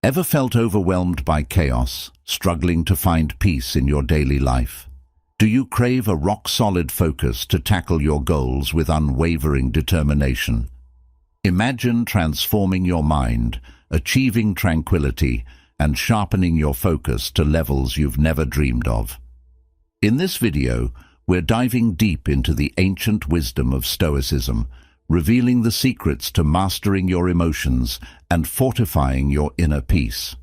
Ever felt overwhelmed by chaos, struggling to find peace in your daily life? Do you crave a rock-solid focus to tackle your goals with unwavering determination? Imagine transforming your mind, achieving tranquility, and sharpening your focus to levels you've never dreamed of. In this video, we're diving deep into the ancient wisdom of Stoicism, revealing the secrets to mastering your emotions and fortifying your inner peace.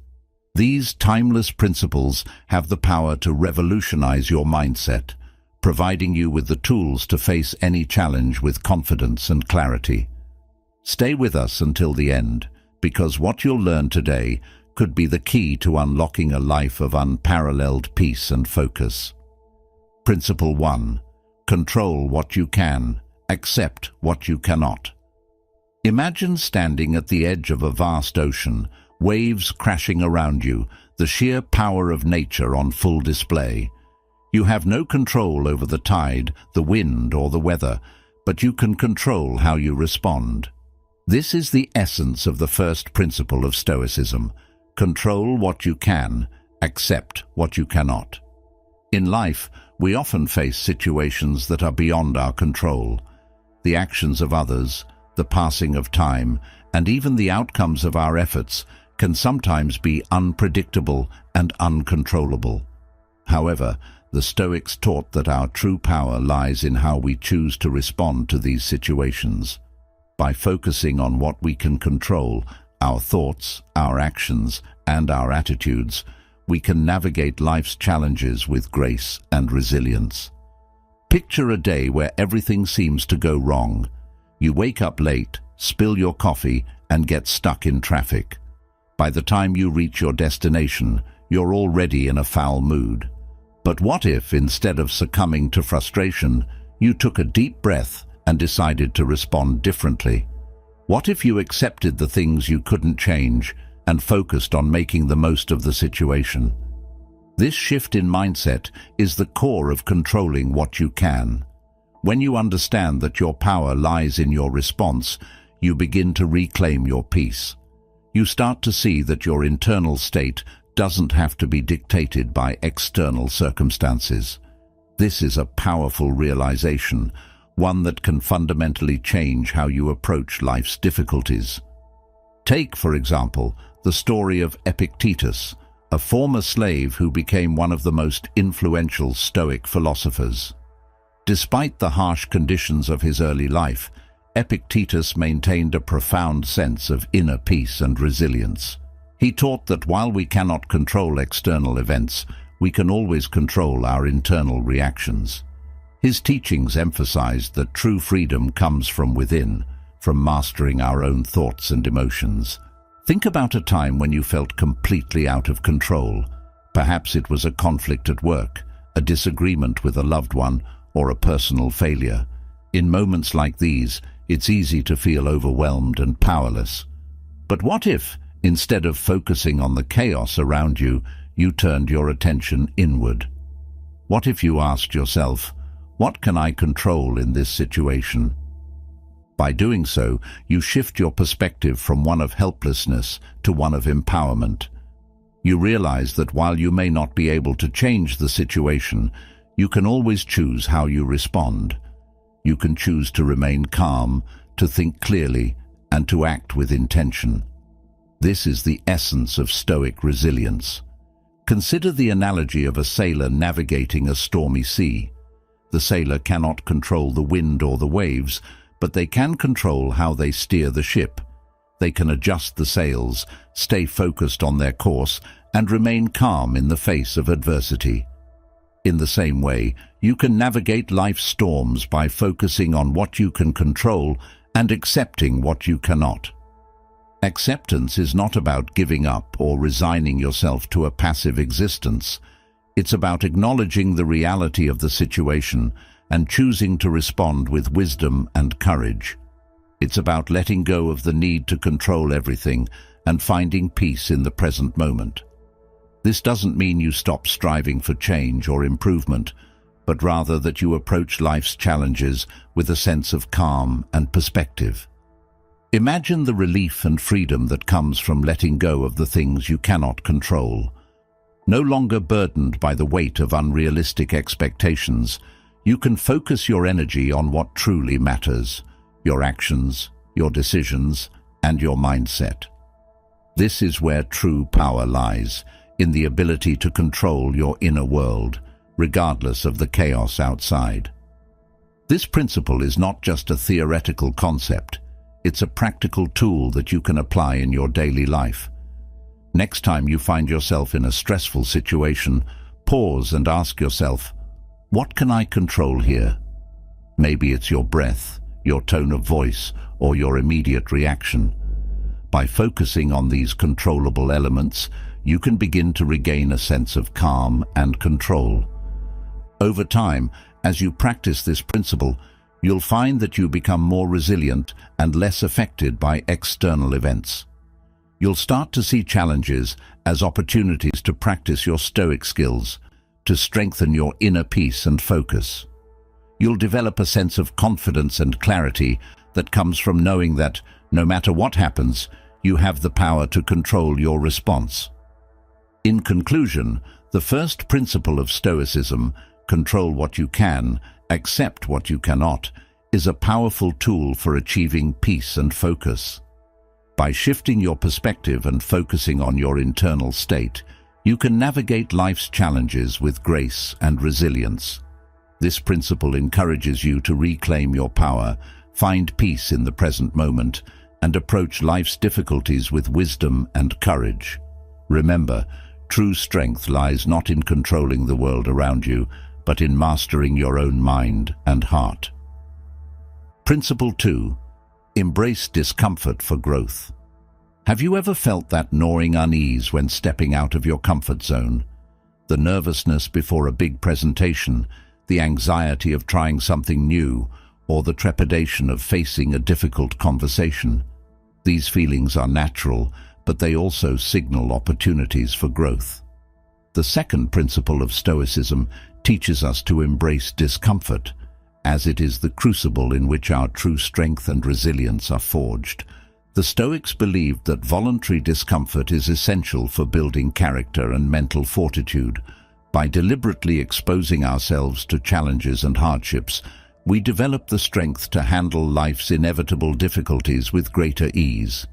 These timeless principles have the power to revolutionize your mindset, providing you with the tools to face any challenge with confidence and clarity. Stay with us until the end, because what you'll learn today could be the key to unlocking a life of unparalleled peace and focus. Principle 1. Control what you can. Accept what you cannot. Imagine standing at the edge of a vast ocean, waves crashing around you, the sheer power of nature on full display. You have no control over the tide, the wind, or the weather, but you can control how you respond. This is the essence of the first principle of Stoicism. Control what you can, accept what you cannot. In life, we often face situations that are beyond our control. The actions of others, the passing of time, and even the outcomes of our efforts can sometimes be unpredictable and uncontrollable. However, the Stoics taught that our true power lies in how we choose to respond to these situations. By focusing on what we can control, our thoughts, our actions, and our attitudes, we can navigate life's challenges with grace and resilience. Picture a day where everything seems to go wrong. You wake up late, spill your coffee, and get stuck in traffic. By the time you reach your destination, you're already in a foul mood. But what if, instead of succumbing to frustration, you took a deep breath and decided to respond differently? What if you accepted the things you couldn't change and focused on making the most of the situation? This shift in mindset is the core of controlling what you can. When you understand that your power lies in your response, you begin to reclaim your peace. You start to see that your internal state doesn't have to be dictated by external circumstances. This is a powerful realization, one that can fundamentally change how you approach life's difficulties. Take, for example, the story of Epictetus, a former slave who became one of the most influential Stoic philosophers. Despite the harsh conditions of his early life, Epictetus maintained a profound sense of inner peace and resilience. He taught that while we cannot control external events, we can always control our internal reactions. His teachings emphasized that true freedom comes from within, from mastering our own thoughts and emotions. Think about a time when you felt completely out of control. Perhaps it was a conflict at work, a disagreement with a loved one, or a personal failure. In moments like these, it's easy to feel overwhelmed and powerless. But what if, instead of focusing on the chaos around you, you turned your attention inward? What if you asked yourself, what can I control in this situation? By doing so, you shift your perspective from one of helplessness to one of empowerment. You realize that while you may not be able to change the situation, you can always choose how you respond. You can choose to remain calm, to think clearly, and to act with intention. This is the essence of Stoic resilience. Consider the analogy of a sailor navigating a stormy sea. The sailor cannot control the wind or the waves, but they can control how they steer the ship. They can adjust the sails, stay focused on their course, and remain calm in the face of adversity. In the same way, you can navigate life's storms by focusing on what you can control and accepting what you cannot. Acceptance is not about giving up or resigning yourself to a passive existence. It's about acknowledging the reality of the situation and choosing to respond with wisdom and courage. It's about letting go of the need to control everything and finding peace in the present moment. This doesn't mean you stop striving for change or improvement, but rather that you approach life's challenges with a sense of calm and perspective. Imagine the relief and freedom that comes from letting go of the things you cannot control. No longer burdened by the weight of unrealistic expectations, you can focus your energy on what truly matters: your actions, your decisions, and your mindset. This is where true power lies, in the ability to control your inner world, regardless of the chaos outside. This principle is not just a theoretical concept, it's a practical tool that you can apply in your daily life. Next time you find yourself in a stressful situation, pause and ask yourself, what can I control here? Maybe it's your breath, your tone of voice, or your immediate reaction. By focusing on these controllable elements, you can begin to regain a sense of calm and control. Over time, as you practice this principle, you'll find that you become more resilient and less affected by external events. You'll start to see challenges as opportunities to practice your Stoic skills, to strengthen your inner peace and focus. You'll develop a sense of confidence and clarity that comes from knowing that, no matter what happens, you have the power to control your response. In conclusion, the first principle of Stoicism, control what you can, accept what you cannot, is a powerful tool for achieving peace and focus. By shifting your perspective and focusing on your internal state, you can navigate life's challenges with grace and resilience. This principle encourages you to reclaim your power, find peace in the present moment, and approach life's difficulties with wisdom and courage. Remember, true strength lies not in controlling the world around you, but in mastering your own mind and heart. Principle 2. Embrace discomfort for growth. Have you ever felt that gnawing unease when stepping out of your comfort zone? The nervousness before a big presentation, the anxiety of trying something new, or the trepidation of facing a difficult conversation. These feelings are natural, but they also signal opportunities for growth. The second principle of Stoicism teaches us to embrace discomfort, as it is the crucible in which our true strength and resilience are forged. The Stoics believed that voluntary discomfort is essential for building character and mental fortitude. By deliberately exposing ourselves to challenges and hardships, we develop the strength to handle life's inevitable difficulties with greater ease.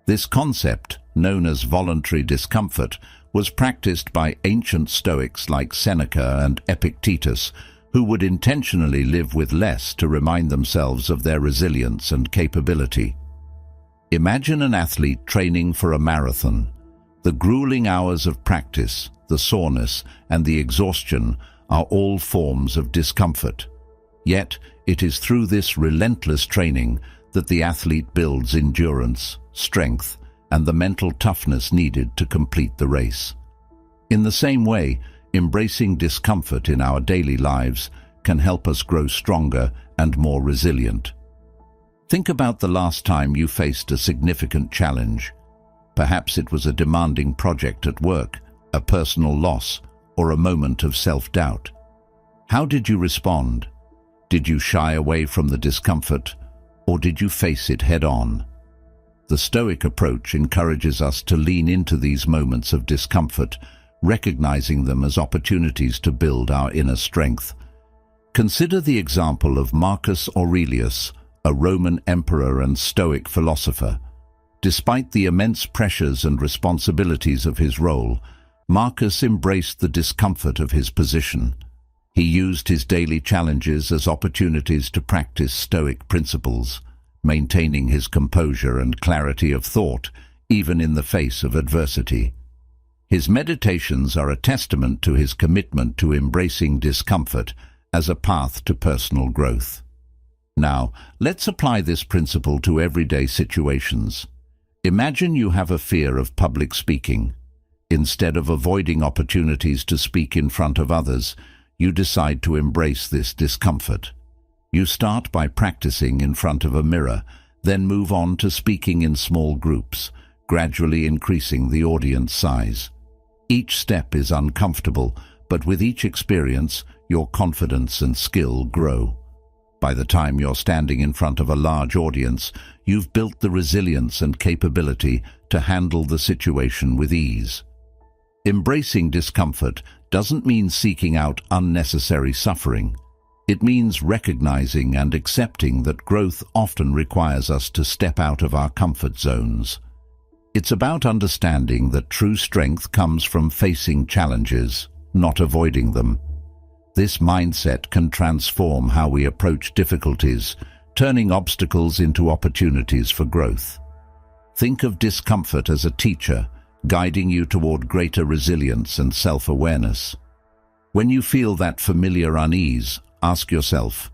This concept, known as voluntary discomfort, was practiced by ancient Stoics like Seneca and Epictetus, who would intentionally live with less to remind themselves of their resilience and capability. Imagine an athlete training for a marathon. The grueling hours of practice, the soreness, and the exhaustion are all forms of discomfort. Yet, it is through this relentless training that the athlete builds endurance, strength, and the mental toughness needed to complete the race. In the same way, embracing discomfort in our daily lives can help us grow stronger and more resilient. Think about the last time you faced a significant challenge. Perhaps it was a demanding project at work, a personal loss, or a moment of self-doubt. How did you respond? Did you shy away from the discomfort, or did you face it head-on? The Stoic approach encourages us to lean into these moments of discomfort, recognizing them as opportunities to build our inner strength. Consider the example of Marcus Aurelius, a Roman emperor and Stoic philosopher. Despite the immense pressures and responsibilities of his role, Marcus embraced the discomfort of his position. He used his daily challenges as opportunities to practice Stoic principles, maintaining his composure and clarity of thought, even in the face of adversity. His meditations are a testament to his commitment to embracing discomfort as a path to personal growth. Now, let's apply this principle to everyday situations. Imagine you have a fear of public speaking. Instead of avoiding opportunities to speak in front of others, you decide to embrace this discomfort. You start by practicing in front of a mirror, then move on to speaking in small groups, gradually increasing the audience size. Each step is uncomfortable, but with each experience, your confidence and skill grow. By the time you're standing in front of a large audience, you've built the resilience and capability to handle the situation with ease. Embracing discomfort doesn't mean seeking out unnecessary suffering. It means recognizing and accepting that growth often requires us to step out of our comfort zones. It's about understanding that true strength comes from facing challenges, not avoiding them. This mindset can transform how we approach difficulties, turning obstacles into opportunities for growth. Think of discomfort as a teacher, guiding you toward greater resilience and self-awareness. When you feel that familiar unease, ask yourself,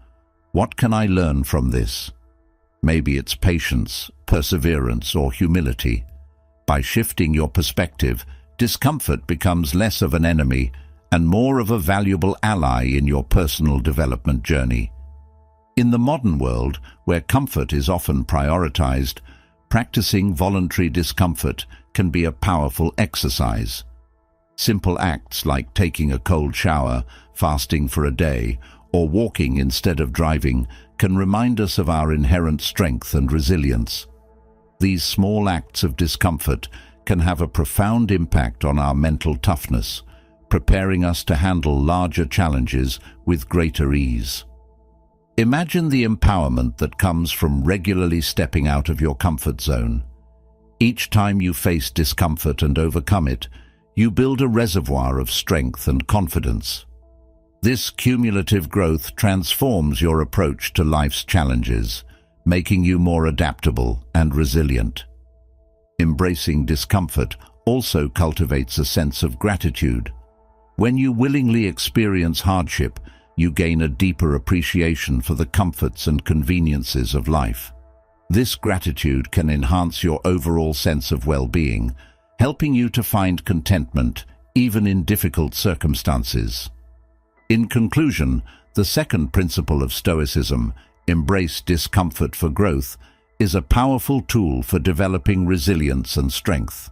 what can I learn from this? Maybe it's patience, perseverance, or humility. By shifting your perspective, discomfort becomes less of an enemy and more of a valuable ally in your personal development journey. In the modern world, where comfort is often prioritized, practicing voluntary discomfort can be a powerful exercise. Simple acts like taking a cold shower, fasting for a day, or walking instead of driving can remind us of our inherent strength and resilience. These small acts of discomfort can have a profound impact on our mental toughness, preparing us to handle larger challenges with greater ease. Imagine the empowerment that comes from regularly stepping out of your comfort zone. Each time you face discomfort and overcome it, you build a reservoir of strength and confidence. This cumulative growth transforms your approach to life's challenges, making you more adaptable and resilient. Embracing discomfort also cultivates a sense of gratitude. When you willingly experience hardship, you gain a deeper appreciation for the comforts and conveniences of life. This gratitude can enhance your overall sense of well-being, helping you to find contentment even in difficult circumstances. In conclusion, the second principle of Stoicism, embrace discomfort for growth, is a powerful tool for developing resilience and strength.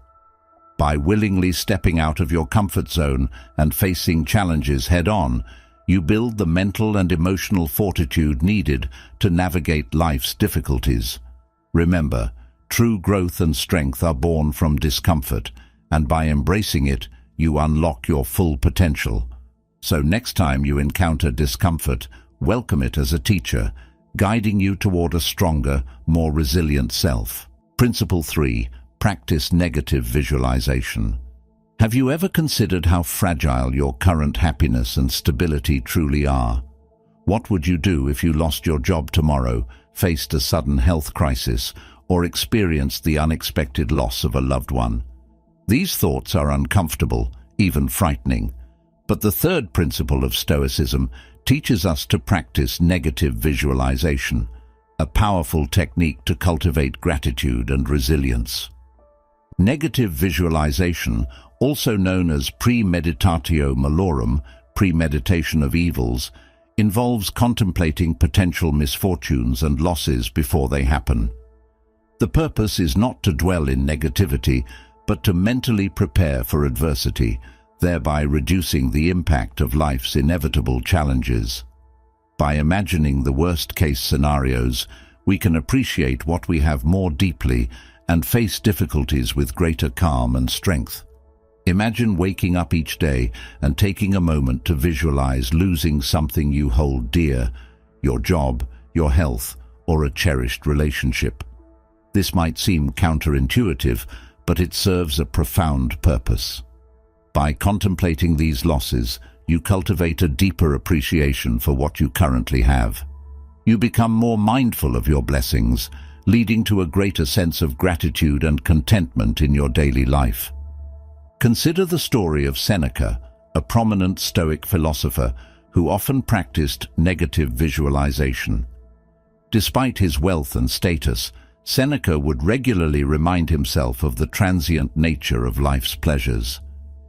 By willingly stepping out of your comfort zone and facing challenges head-on, you build the mental and emotional fortitude needed to navigate life's difficulties. Remember, true growth and strength are born from discomfort, and by embracing it, you unlock your full potential. So next time you encounter discomfort, welcome it as a teacher, guiding you toward a stronger, more resilient self. Principle 3. Practice negative visualization. Have you ever considered how fragile your current happiness and stability truly are? What would you do if you lost your job tomorrow, faced a sudden health crisis, or experienced the unexpected loss of a loved one? These thoughts are uncomfortable, even frightening. But the third principle of Stoicism teaches us to practice negative visualization, a powerful technique to cultivate gratitude and resilience. Negative visualization, also known as premeditatio malorum, premeditation of evils, involves contemplating potential misfortunes and losses before they happen. The purpose is not to dwell in negativity, but to mentally prepare for adversity, thereby reducing the impact of life's inevitable challenges. By imagining the worst-case scenarios, we can appreciate what we have more deeply and face difficulties with greater calm and strength. Imagine waking up each day and taking a moment to visualize losing something you hold dear, your job, your health, or a cherished relationship. This might seem counterintuitive, but it serves a profound purpose. By contemplating these losses, you cultivate a deeper appreciation for what you currently have. You become more mindful of your blessings, leading to a greater sense of gratitude and contentment in your daily life. Consider the story of Seneca, a prominent Stoic philosopher who often practiced negative visualization. Despite his wealth and status, Seneca would regularly remind himself of the transient nature of life's pleasures.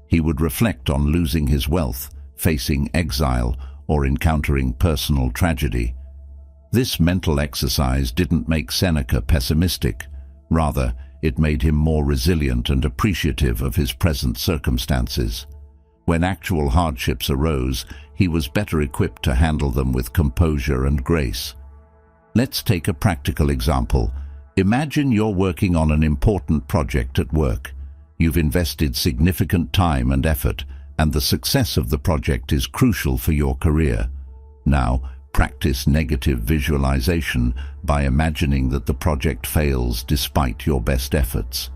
He would reflect on losing his wealth, facing exile, or encountering personal tragedy. This mental exercise didn't make Seneca pessimistic. Rather, it made him more resilient and appreciative of his present circumstances. When actual hardships arose, he was better equipped to handle them with composure and grace. Let's take a practical example. Imagine you're working on an important project at work. You've invested significant time and effort, and the success of the project is crucial for your career. Now, practice negative visualization by imagining that the project fails despite your best efforts.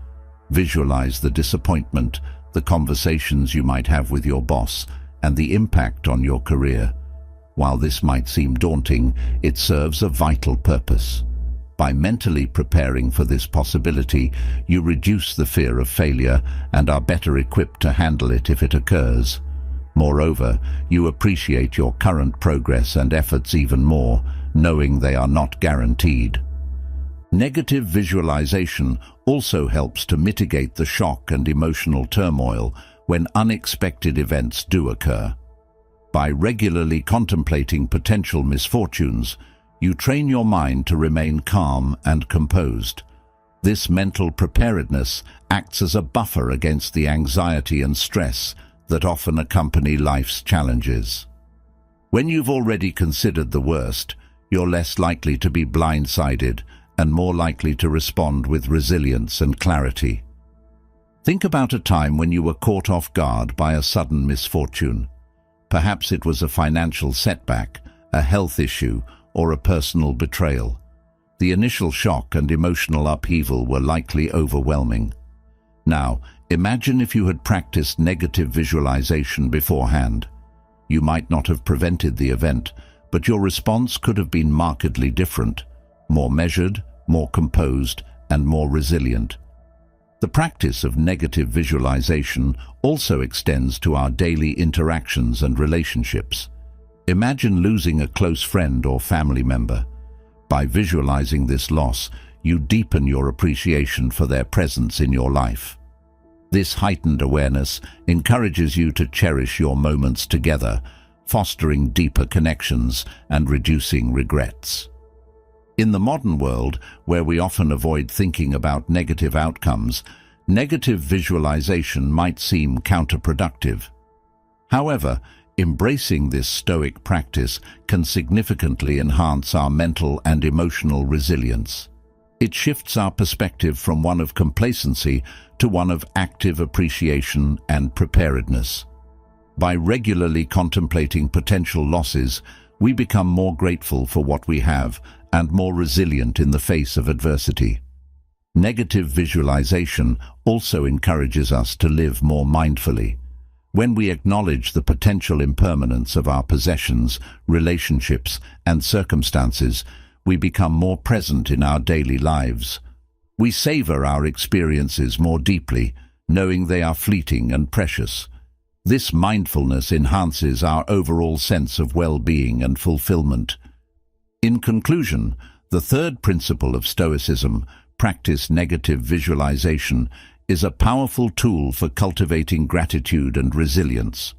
Visualize the disappointment, the conversations you might have with your boss, and the impact on your career. While this might seem daunting, it serves a vital purpose. By mentally preparing for this possibility, you reduce the fear of failure and are better equipped to handle it if it occurs. Moreover, you appreciate your current progress and efforts even more, knowing they are not guaranteed. Negative visualization also helps to mitigate the shock and emotional turmoil when unexpected events do occur. By regularly contemplating potential misfortunes, you train your mind to remain calm and composed. This mental preparedness acts as a buffer against the anxiety and stress that often accompany life's challenges. When you've already considered the worst, you're less likely to be blindsided and more likely to respond with resilience and clarity. Think about a time when you were caught off guard by a sudden misfortune. Perhaps it was a financial setback, a health issue, or a personal betrayal. The initial shock and emotional upheaval were likely overwhelming. Now, imagine if you had practiced negative visualization beforehand. You might not have prevented the event, but your response could have been markedly different, more measured, more composed, and more resilient. The practice of negative visualization also extends to our daily interactions and relationships. Imagine losing a close friend or family member. By visualizing this loss, you deepen your appreciation for their presence in your life. This heightened awareness encourages you to cherish your moments together, fostering deeper connections and reducing regrets. In the modern world, where we often avoid thinking about negative outcomes, negative visualization might seem counterproductive. However, embracing this Stoic practice can significantly enhance our mental and emotional resilience. It shifts our perspective from one of complacency to one of active appreciation and preparedness. By regularly contemplating potential losses, we become more grateful for what we have and more resilient in the face of adversity. Negative visualization also encourages us to live more mindfully. When we acknowledge the potential impermanence of our possessions, relationships, and circumstances, we become more present in our daily lives. We savor our experiences more deeply, knowing they are fleeting and precious. This mindfulness enhances our overall sense of well-being and fulfillment. In conclusion, the third principle of Stoicism, practice negative visualization, is a powerful tool for cultivating gratitude and resilience.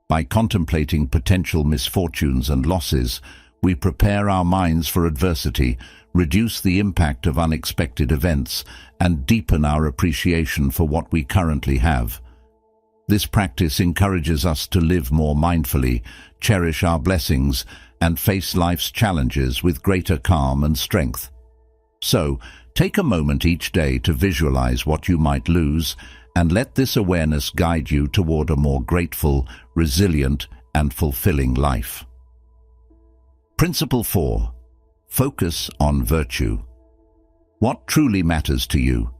By contemplating potential misfortunes and losses, we prepare our minds for adversity, reduce the impact of unexpected events, and deepen our appreciation for what we currently have. This practice encourages us to live more mindfully, cherish our blessings, and face life's challenges with greater calm and strength. So, take a moment each day to visualize what you might lose, and let this awareness guide you toward a more grateful, resilient, and fulfilling life. Principle 4. Focus on virtue. What truly matters to you?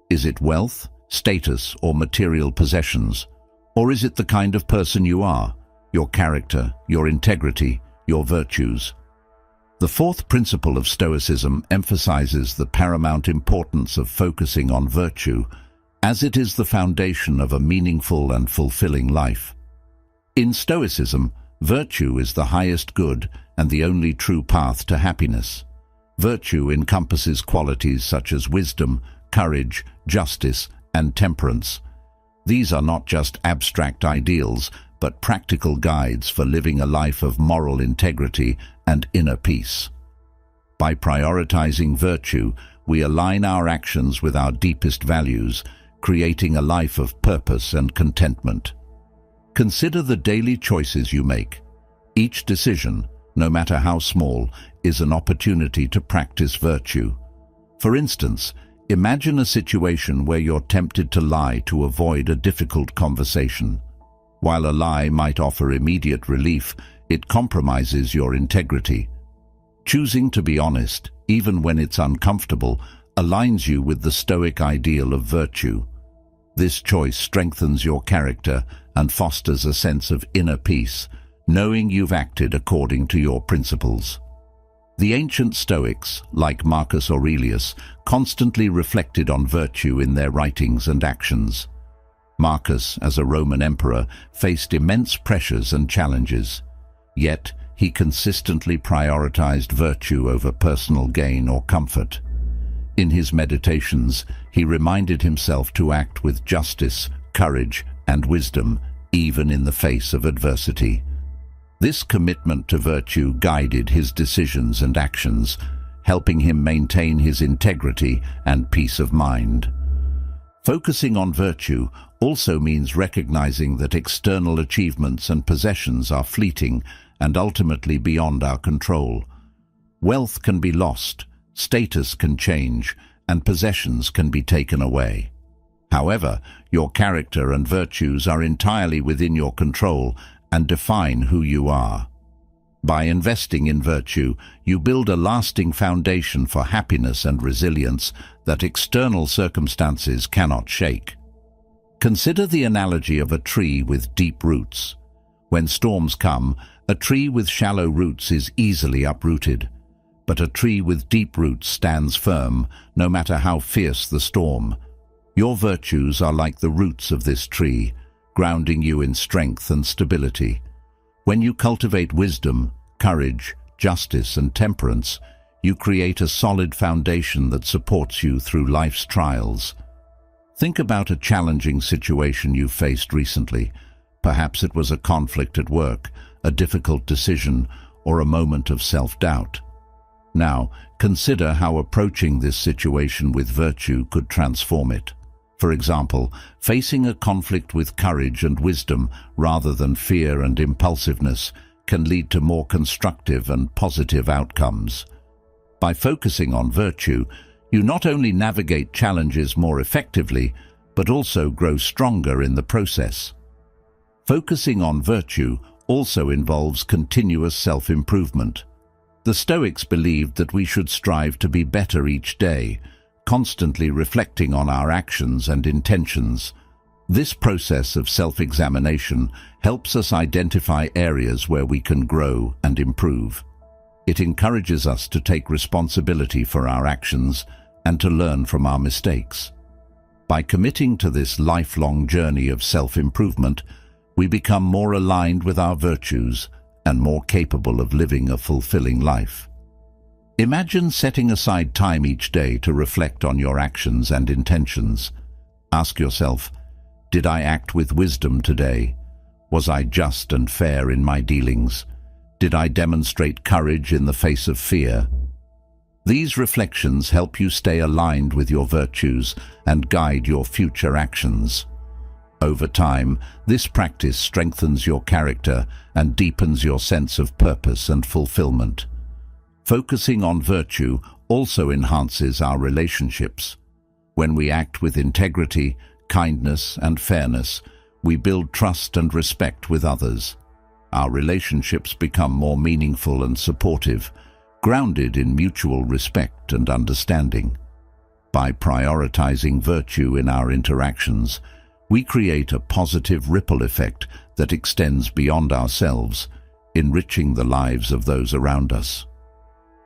Is it wealth, status, or material possessions? Or is it the kind of person you are, your character, your integrity, your virtues? The fourth principle of Stoicism emphasizes the paramount importance of focusing on virtue, as it is the foundation of a meaningful and fulfilling life. In Stoicism, virtue is the highest good and the only true path to happiness. Virtue encompasses qualities such as wisdom, courage, justice, and temperance. These are not just abstract ideals, but practical guides for living a life of moral integrity and inner peace. By prioritizing virtue, we align our actions with our deepest values, creating a life of purpose and contentment. Consider the daily choices you make. Each decision, no matter how small, is an opportunity to practice virtue. For instance, imagine a situation where you're tempted to lie to avoid a difficult conversation. While a lie might offer immediate relief, it compromises your integrity. Choosing to be honest, even when it's uncomfortable, aligns you with the Stoic ideal of virtue. This choice strengthens your character and fosters a sense of inner peace, knowing you've acted according to your principles. The ancient Stoics, like Marcus Aurelius, constantly reflected on virtue in their writings and actions. Marcus, as a Roman emperor, faced immense pressures and challenges. Yet, he consistently prioritized virtue over personal gain or comfort. In his meditations, he reminded himself to act with justice, courage, and wisdom, even in the face of adversity. This commitment to virtue guided his decisions and actions, helping him maintain his integrity and peace of mind. Focusing on virtue also means recognizing that external achievements and possessions are fleeting and ultimately beyond our control. Wealth can be lost, status can change, and possessions can be taken away. However, your character and virtues are entirely within your control and define who you are. By investing in virtue, you build a lasting foundation for happiness and resilience that external circumstances cannot shake. Consider the analogy of a tree with deep roots. When storms come, a tree with shallow roots is easily uprooted, but a tree with deep roots stands firm, no matter how fierce the storm. Your virtues are like the roots of this tree, grounding you in strength and stability. When you cultivate wisdom, courage, justice, and temperance, you create a solid foundation that supports you through life's trials. Think about a challenging situation you faced recently. Perhaps it was a conflict at work, a difficult decision, or a moment of self-doubt. Now, consider how approaching this situation with virtue could transform it. For example, facing a conflict with courage and wisdom rather than fear and impulsiveness can lead to more constructive and positive outcomes. By focusing on virtue, you not only navigate challenges more effectively, but also grow stronger in the process. Focusing on virtue also involves continuous self-improvement. The Stoics believed that we should strive to be better each day, constantly reflecting on our actions and intentions. This process of self-examination helps us identify areas where we can grow and improve. It encourages us to take responsibility for our actions and to learn from our mistakes. By committing to this lifelong journey of self-improvement, we become more aligned with our virtues and more capable of living a fulfilling life. Imagine setting aside time each day to reflect on your actions and intentions. Ask yourself, did I act with wisdom today? Was I just and fair in my dealings? Did I demonstrate courage in the face of fear? These reflections help you stay aligned with your virtues and guide your future actions. Over time, this practice strengthens your character and deepens your sense of purpose and fulfillment. Focusing on virtue also enhances our relationships. When we act with integrity, kindness, and fairness, we build trust and respect with others. Our relationships become more meaningful and supportive, grounded in mutual respect and understanding. By prioritizing virtue in our interactions, we create a positive ripple effect that extends beyond ourselves, enriching the lives of those around us.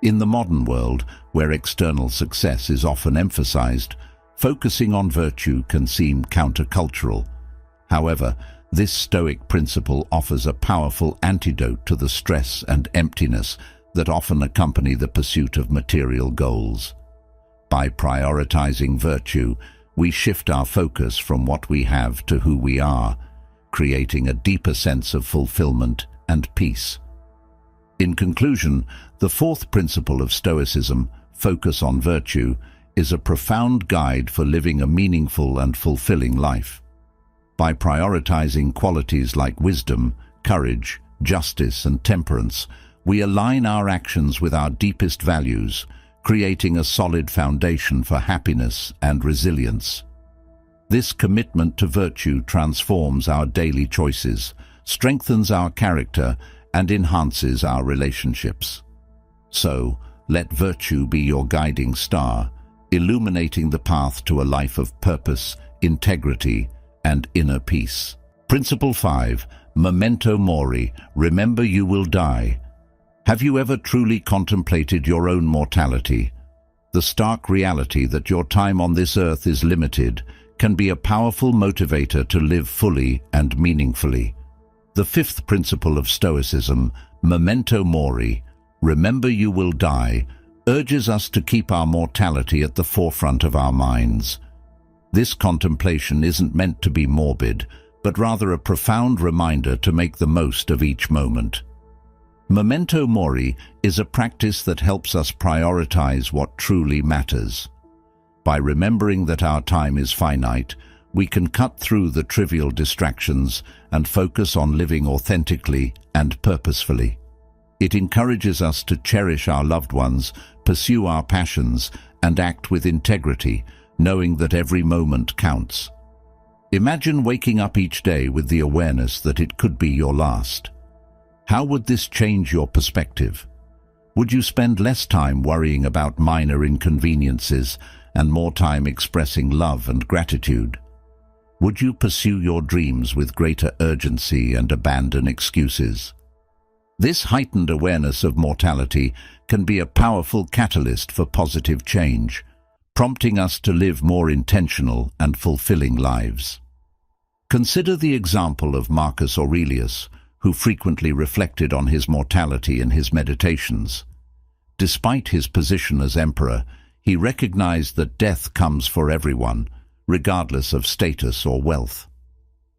In the modern world, where external success is often emphasized, focusing on virtue can seem countercultural. However, this Stoic principle offers a powerful antidote to the stress and emptiness that often accompany the pursuit of material goals. By prioritizing virtue, we shift our focus from what we have to who we are, creating a deeper sense of fulfillment and peace. In conclusion, the fourth principle of Stoicism, focus on virtue, is a profound guide for living a meaningful and fulfilling life. By prioritizing qualities like wisdom, courage, justice, and temperance, we align our actions with our deepest values, creating a solid foundation for happiness and resilience. This commitment to virtue transforms our daily choices, strengthens our character, and enhances our relationships. So, let virtue be your guiding star, illuminating the path to a life of purpose, integrity, and inner peace. Principle 5. Memento mori. Remember you will die. Have you ever truly contemplated your own mortality? The stark reality that your time on this earth is limited can be a powerful motivator to live fully and meaningfully. The fifth principle of Stoicism, memento mori, remember you will die, urges us to keep our mortality at the forefront of our minds. This contemplation isn't meant to be morbid, but rather a profound reminder to make the most of each moment. Memento mori is a practice that helps us prioritize what truly matters. By remembering that our time is finite, we can cut through the trivial distractions and focus on living authentically and purposefully. It encourages us to cherish our loved ones, pursue our passions, and act with integrity, knowing that every moment counts. Imagine waking up each day with the awareness that it could be your last. How would this change your perspective? Would you spend less time worrying about minor inconveniences and more time expressing love and gratitude? Would you pursue your dreams with greater urgency and abandon excuses? This heightened awareness of mortality can be a powerful catalyst for positive change, prompting us to live more intentional and fulfilling lives. Consider the example of Marcus Aurelius, who frequently reflected on his mortality in his meditations. Despite his position as emperor, he recognized that death comes for everyone, regardless of status or wealth.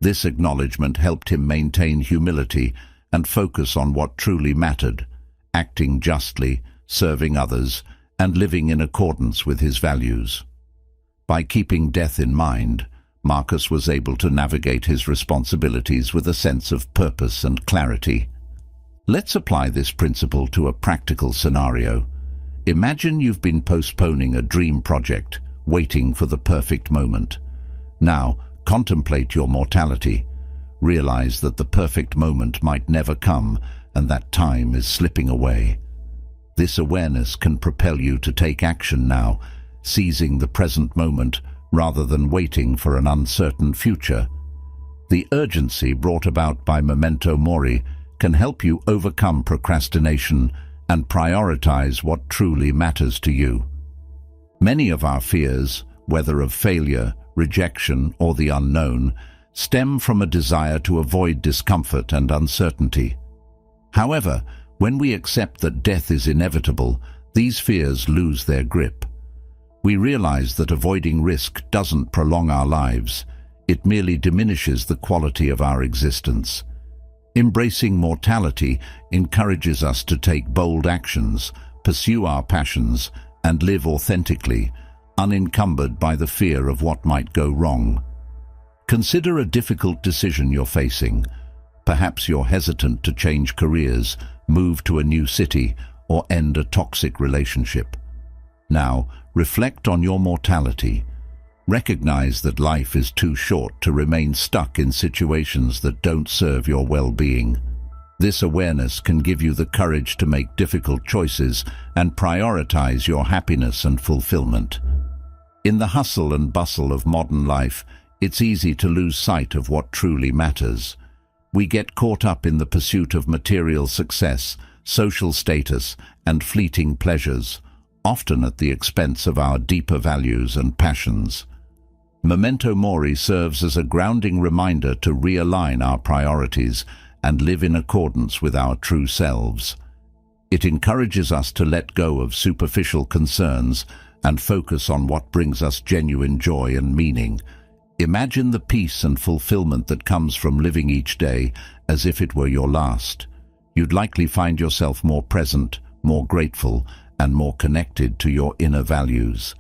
This acknowledgement helped him maintain humility and focus on what truly mattered, acting justly, serving others, and living in accordance with his values. By keeping death in mind, Marcus was able to navigate his responsibilities with a sense of purpose and clarity. Let's apply this principle to a practical scenario. Imagine you've been postponing a dream project, waiting for the perfect moment. Now, contemplate your mortality. Realize that the perfect moment might never come and that time is slipping away. This awareness can propel you to take action now, seizing the present moment rather than waiting for an uncertain future. The urgency brought about by memento mori can help you overcome procrastination and prioritize what truly matters to you. Many of our fears, whether of failure, rejection, or the unknown, stem from a desire to avoid discomfort and uncertainty. However, when we accept that death is inevitable, these fears lose their grip. We realize that avoiding risk doesn't prolong our lives, it merely diminishes the quality of our existence. Embracing mortality encourages us to take bold actions, pursue our passions, and live authentically, unencumbered by the fear of what might go wrong. Consider a difficult decision you're facing. Perhaps you're hesitant to change careers, move to a new city, or end a toxic relationship. Now, reflect on your mortality. Recognize that life is too short to remain stuck in situations that don't serve your well-being. This awareness can give you the courage to make difficult choices and prioritize your happiness and fulfillment. In the hustle and bustle of modern life, it's easy to lose sight of what truly matters. We get caught up in the pursuit of material success, social status, and fleeting pleasures, often at the expense of our deeper values and passions. Memento mori serves as a grounding reminder to realign our priorities and live in accordance with our true selves. It encourages us to let go of superficial concerns and focus on what brings us genuine joy and meaning. Imagine the peace and fulfillment that comes from living each day as if it were your last. You'd likely find yourself more present, more grateful, and more connected to your inner values.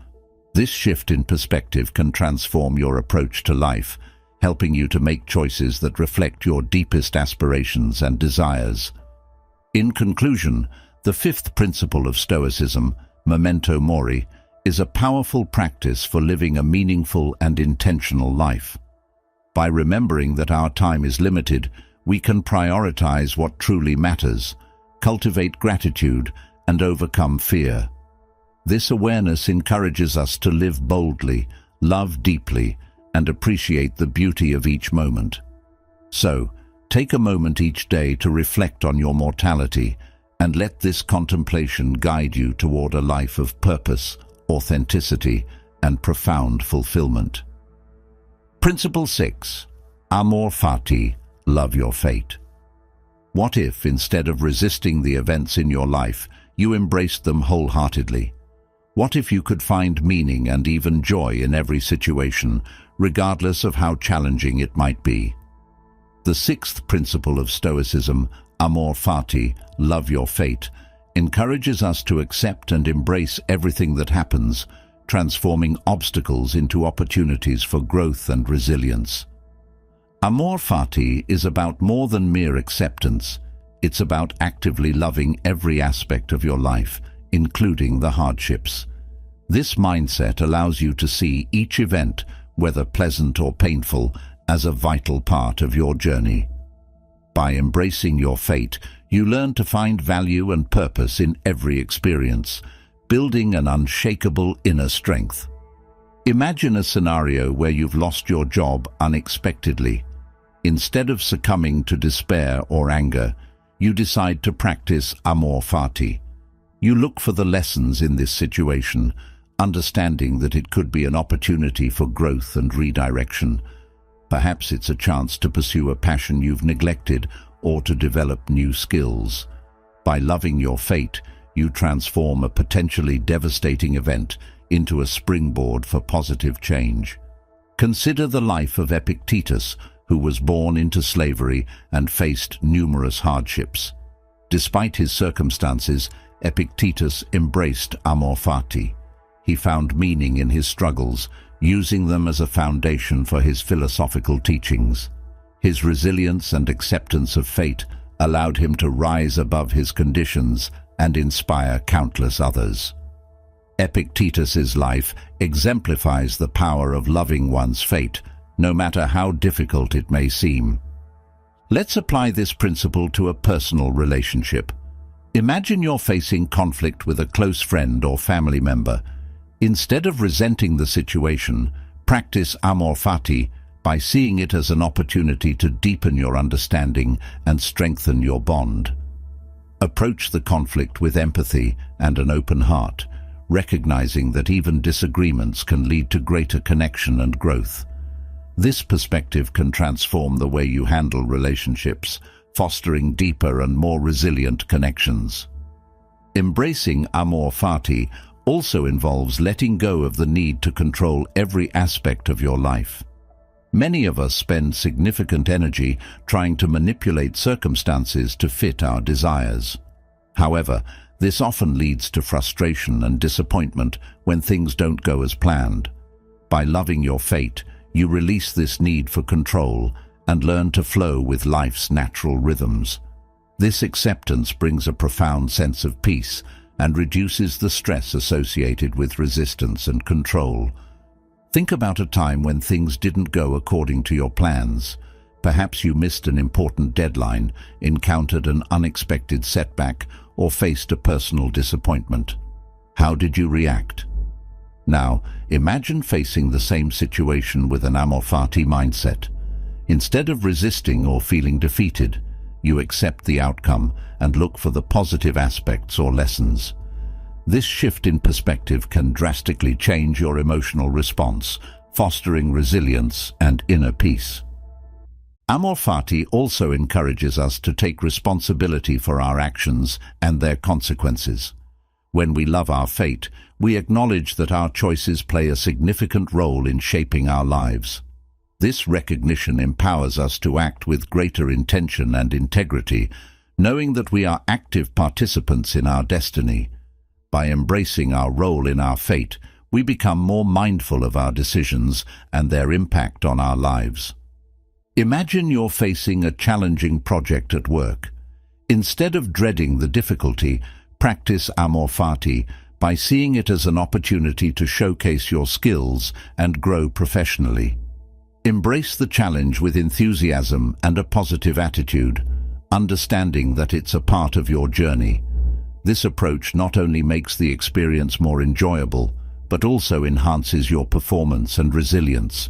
This shift in perspective can transform your approach to life, helping you to make choices that reflect your deepest aspirations and desires. In conclusion, the fifth principle of Stoicism, memento mori, is a powerful practice for living a meaningful and intentional life. By remembering that our time is limited, we can prioritize what truly matters, cultivate gratitude, and overcome fear. This awareness encourages us to live boldly, love deeply, and appreciate the beauty of each moment. So, take a moment each day to reflect on your mortality, and let this contemplation guide you toward a life of purpose, authenticity, and profound fulfillment. Principle 6. Amor fati, love your fate. What if, instead of resisting the events in your life, you embraced them wholeheartedly? What if you could find meaning and even joy in every situation, regardless of how challenging it might be? The sixth principle of Stoicism, amor fati, love your fate, encourages us to accept and embrace everything that happens, transforming obstacles into opportunities for growth and resilience. Amor fati is about more than mere acceptance. It's about actively loving every aspect of your life, including the hardships. This mindset allows you to see each event, whether pleasant or painful, as a vital part of your journey. By embracing your fate, you learn to find value and purpose in every experience, building an unshakable inner strength. Imagine a scenario where you've lost your job unexpectedly. Instead of succumbing to despair or anger, you decide to practice amor fati. You look for the lessons in this situation, understanding that it could be an opportunity for growth and redirection. Perhaps it's a chance to pursue a passion you've neglected or to develop new skills. By loving your fate, you transform a potentially devastating event into a springboard for positive change. Consider the life of Epictetus, who was born into slavery and faced numerous hardships. Despite his circumstances, Epictetus embraced amor fati. He found meaning in his struggles, using them as a foundation for his philosophical teachings. His resilience and acceptance of fate allowed him to rise above his conditions and inspire countless others. Epictetus's life exemplifies the power of loving one's fate, no matter how difficult it may seem. Let's apply this principle to a personal relationship. Imagine you're facing conflict with a close friend or family member. Instead of resenting the situation, practice amor fati by seeing it as an opportunity to deepen your understanding and strengthen your bond. Approach the conflict with empathy and an open heart, recognizing that even disagreements can lead to greater connection and growth. This perspective can transform the way you handle relationships, fostering deeper and more resilient connections. Embracing amor fati also involves letting go of the need to control every aspect of your life. Many of us spend significant energy trying to manipulate circumstances to fit our desires. However, this often leads to frustration and disappointment when things don't go as planned. By loving your fate, you release this need for control and learn to flow with life's natural rhythms. This acceptance brings a profound sense of peace and reduces the stress associated with resistance and control. Think about a time when things didn't go according to your plans. Perhaps you missed an important deadline, encountered an unexpected setback, or faced a personal disappointment. How did you react? Now, imagine facing the same situation with an amor fati mindset. Instead of resisting or feeling defeated, you accept the outcome and look for the positive aspects or lessons. This shift in perspective can drastically change your emotional response, fostering resilience and inner peace. Amor fati also encourages us to take responsibility for our actions and their consequences. When we love our fate, we acknowledge that our choices play a significant role in shaping our lives. This recognition empowers us to act with greater intention and integrity, knowing that we are active participants in our destiny. By embracing our role in our fate, we become more mindful of our decisions and their impact on our lives. Imagine you're facing a challenging project at work. Instead of dreading the difficulty, practice amor fati by seeing it as an opportunity to showcase your skills and grow professionally. Embrace the challenge with enthusiasm and a positive attitude, understanding that it's a part of your journey. This approach not only makes the experience more enjoyable, but also enhances your performance and resilience.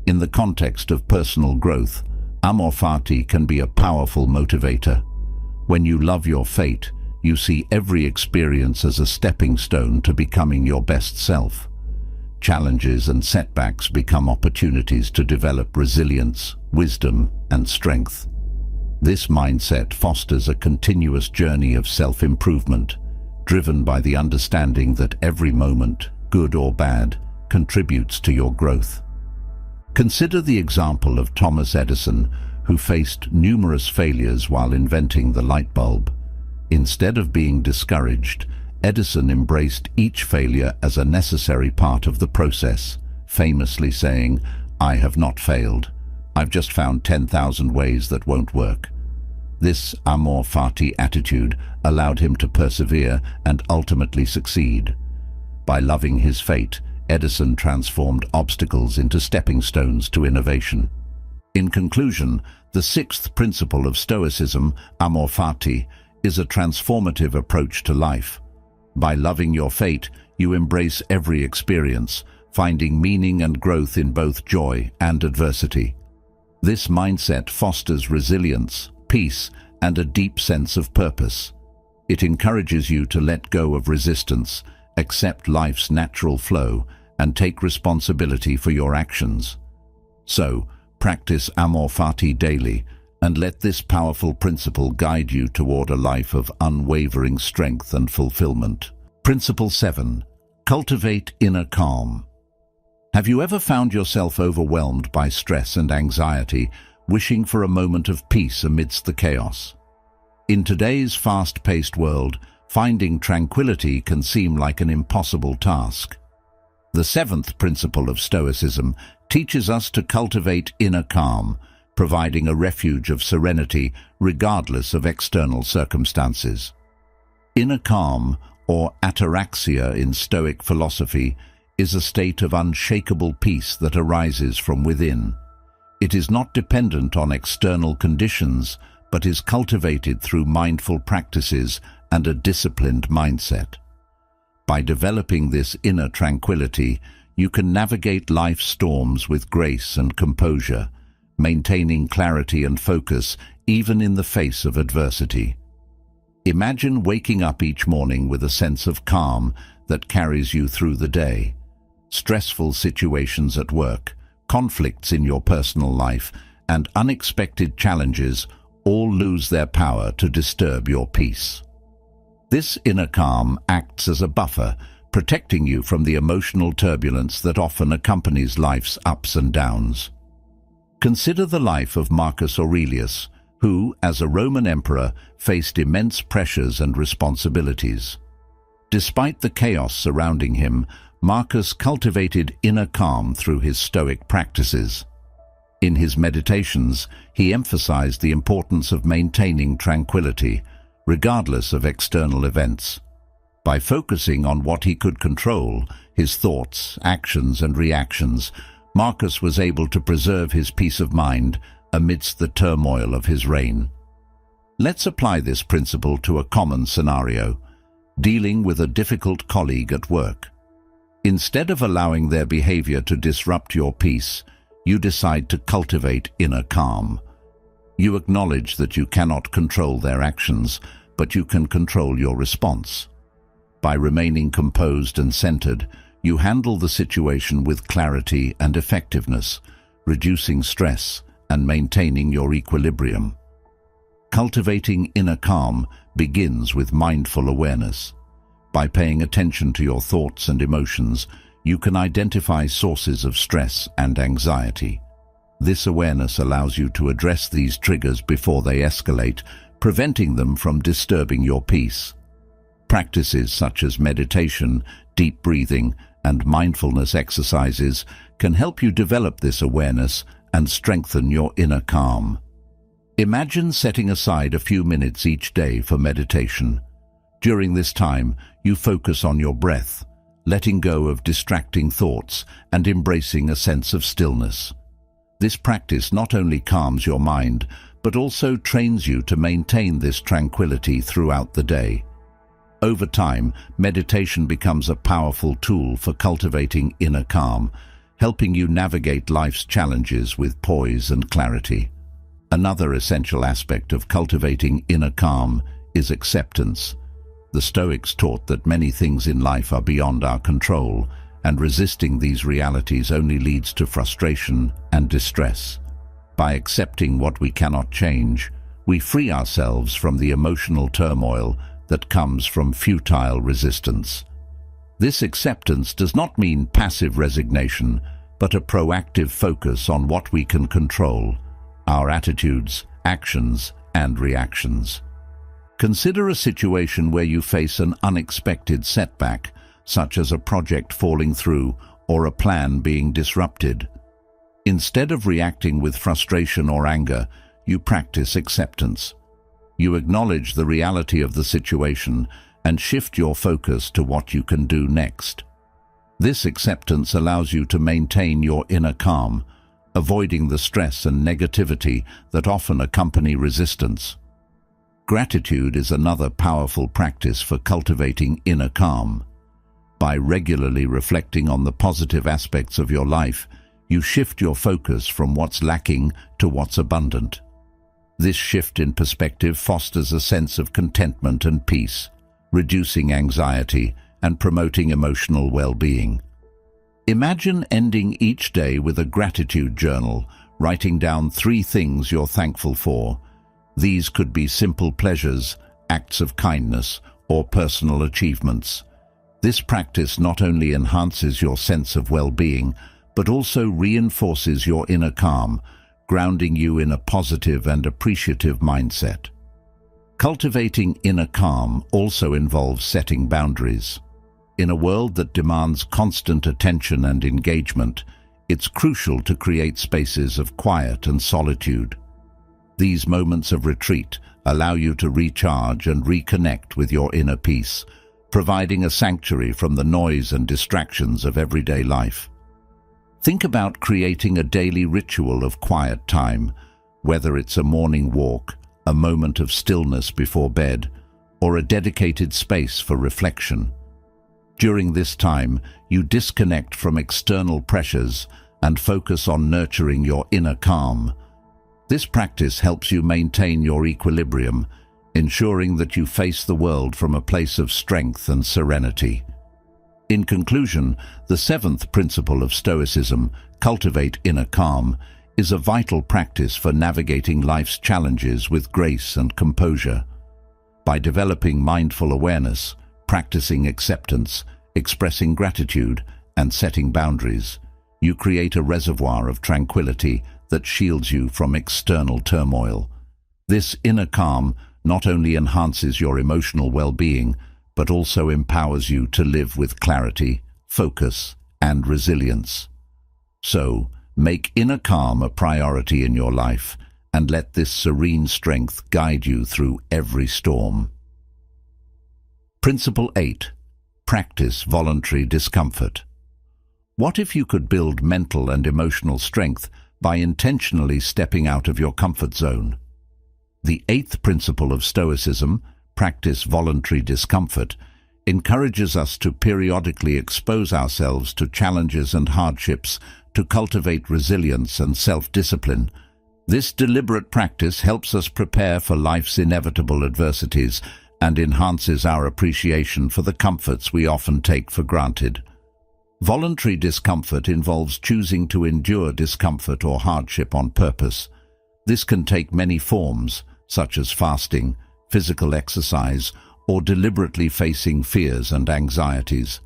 In the context of personal growth, amor fati can be a powerful motivator. When you love your fate, you see every experience as a stepping stone to becoming your best self. Challenges and setbacks become opportunities to develop resilience, wisdom, and strength. This mindset fosters a continuous journey of self-improvement, driven by the understanding that every moment, good or bad, contributes to your growth. Consider the example of Thomas Edison, who faced numerous failures while inventing the light bulb. Instead of being discouraged, Edison embraced each failure as a necessary part of the process, famously saying, "I have not failed. I've just found 10,000 ways that won't work." This amor fati attitude allowed him to persevere and ultimately succeed. By loving his fate, Edison transformed obstacles into stepping stones to innovation. In conclusion, the sixth principle of Stoicism, amor fati, is a transformative approach to life. By loving your fate, you embrace every experience, finding meaning and growth in both joy and adversity. This mindset fosters resilience, peace, and a deep sense of purpose. It encourages you to let go of resistance, accept life's natural flow, and take responsibility for your actions. So, practice amor fati daily, and let this powerful principle guide you toward a life of unwavering strength and fulfillment. Principle 7. Cultivate inner calm. Have you ever found yourself overwhelmed by stress and anxiety, wishing for a moment of peace amidst the chaos? In today's fast-paced world, finding tranquility can seem like an impossible task. The seventh principle of Stoicism teaches us to cultivate inner calm, providing a refuge of serenity regardless of external circumstances. Inner calm, or ataraxia in Stoic philosophy, is a state of unshakable peace that arises from within. It is not dependent on external conditions, but is cultivated through mindful practices and a disciplined mindset. By developing this inner tranquility, you can navigate life's storms with grace and composure, maintaining clarity and focus even in the face of adversity. Imagine waking up each morning with a sense of calm that carries you through the day. Stressful situations at work, conflicts in your personal life, and unexpected challenges all lose their power to disturb your peace. This inner calm acts as a buffer, protecting you from the emotional turbulence that often accompanies life's ups and downs. Consider the life of Marcus Aurelius, who, as a Roman emperor, faced immense pressures and responsibilities. Despite the chaos surrounding him, Marcus cultivated inner calm through his Stoic practices. In his meditations, he emphasized the importance of maintaining tranquility, regardless of external events. By focusing on what he could control, his thoughts, actions, and reactions, Marcus was able to preserve his peace of mind amidst the turmoil of his reign. Let's apply this principle to a common scenario, dealing with a difficult colleague at work. Instead of allowing their behavior to disrupt your peace, you decide to cultivate inner calm. You acknowledge that you cannot control their actions, but you can control your response. By remaining composed and centered, you handle the situation with clarity and effectiveness, reducing stress and maintaining your equilibrium. Cultivating inner calm begins with mindful awareness. By paying attention to your thoughts and emotions, you can identify sources of stress and anxiety. This awareness allows you to address these triggers before they escalate, preventing them from disturbing your peace. Practices such as meditation, deep breathing, and mindfulness exercises can help you develop this awareness and strengthen your inner calm. Imagine setting aside a few minutes each day for meditation. During this time, you focus on your breath, letting go of distracting thoughts and embracing a sense of stillness. This practice not only calms your mind, but also trains you to maintain this tranquility throughout the day. Over time, meditation becomes a powerful tool for cultivating inner calm, helping you navigate life's challenges with poise and clarity. Another essential aspect of cultivating inner calm is acceptance. The Stoics taught that many things in life are beyond our control, and resisting these realities only leads to frustration and distress. By accepting what we cannot change, we free ourselves from the emotional turmoil that comes from futile resistance. This acceptance does not mean passive resignation, but a proactive focus on what we can control: our attitudes, actions, and reactions. Consider a situation where you face an unexpected setback, such as a project falling through or a plan being disrupted. Instead of reacting with frustration or anger, you practice acceptance. You acknowledge the reality of the situation and shift your focus to what you can do next. This acceptance allows you to maintain your inner calm, avoiding the stress and negativity that often accompany resistance. Gratitude is another powerful practice for cultivating inner calm. By regularly reflecting on the positive aspects of your life, you shift your focus from what's lacking to what's abundant. This shift in perspective fosters a sense of contentment and peace, reducing anxiety and promoting emotional well-being. Imagine ending each day with a gratitude journal, writing down 3 things you're thankful for. These could be simple pleasures, acts of kindness, or personal achievements. This practice not only enhances your sense of well-being, but also reinforces your inner calm, grounding you in a positive and appreciative mindset. Cultivating inner calm also involves setting boundaries. In a world that demands constant attention and engagement, it's crucial to create spaces of quiet and solitude. These moments of retreat allow you to recharge and reconnect with your inner peace, providing a sanctuary from the noise and distractions of everyday life. Think about creating a daily ritual of quiet time, whether it's a morning walk, a moment of stillness before bed, or a dedicated space for reflection. During this time, you disconnect from external pressures and focus on nurturing your inner calm. This practice helps you maintain your equilibrium, ensuring that you face the world from a place of strength and serenity. In conclusion, the 7th principle of Stoicism, cultivate inner calm, is a vital practice for navigating life's challenges with grace and composure. By developing mindful awareness, practicing acceptance, expressing gratitude, and setting boundaries, you create a reservoir of tranquility that shields you from external turmoil. This inner calm not only enhances your emotional well-being, but also empowers you to live with clarity, focus, and resilience. So, make inner calm a priority in your life, and let this serene strength guide you through every storm. Principle 8. Practice voluntary discomfort. What if you could build mental and emotional strength by intentionally stepping out of your comfort zone? The 8th principle of Stoicism, practice voluntary discomfort, encourages us to periodically expose ourselves to challenges and hardships to cultivate resilience and self-discipline. This deliberate practice helps us prepare for life's inevitable adversities and enhances our appreciation for the comforts we often take for granted. Voluntary discomfort involves choosing to endure discomfort or hardship on purpose. This can take many forms, such as fasting, physical exercise, or deliberately facing fears and anxieties.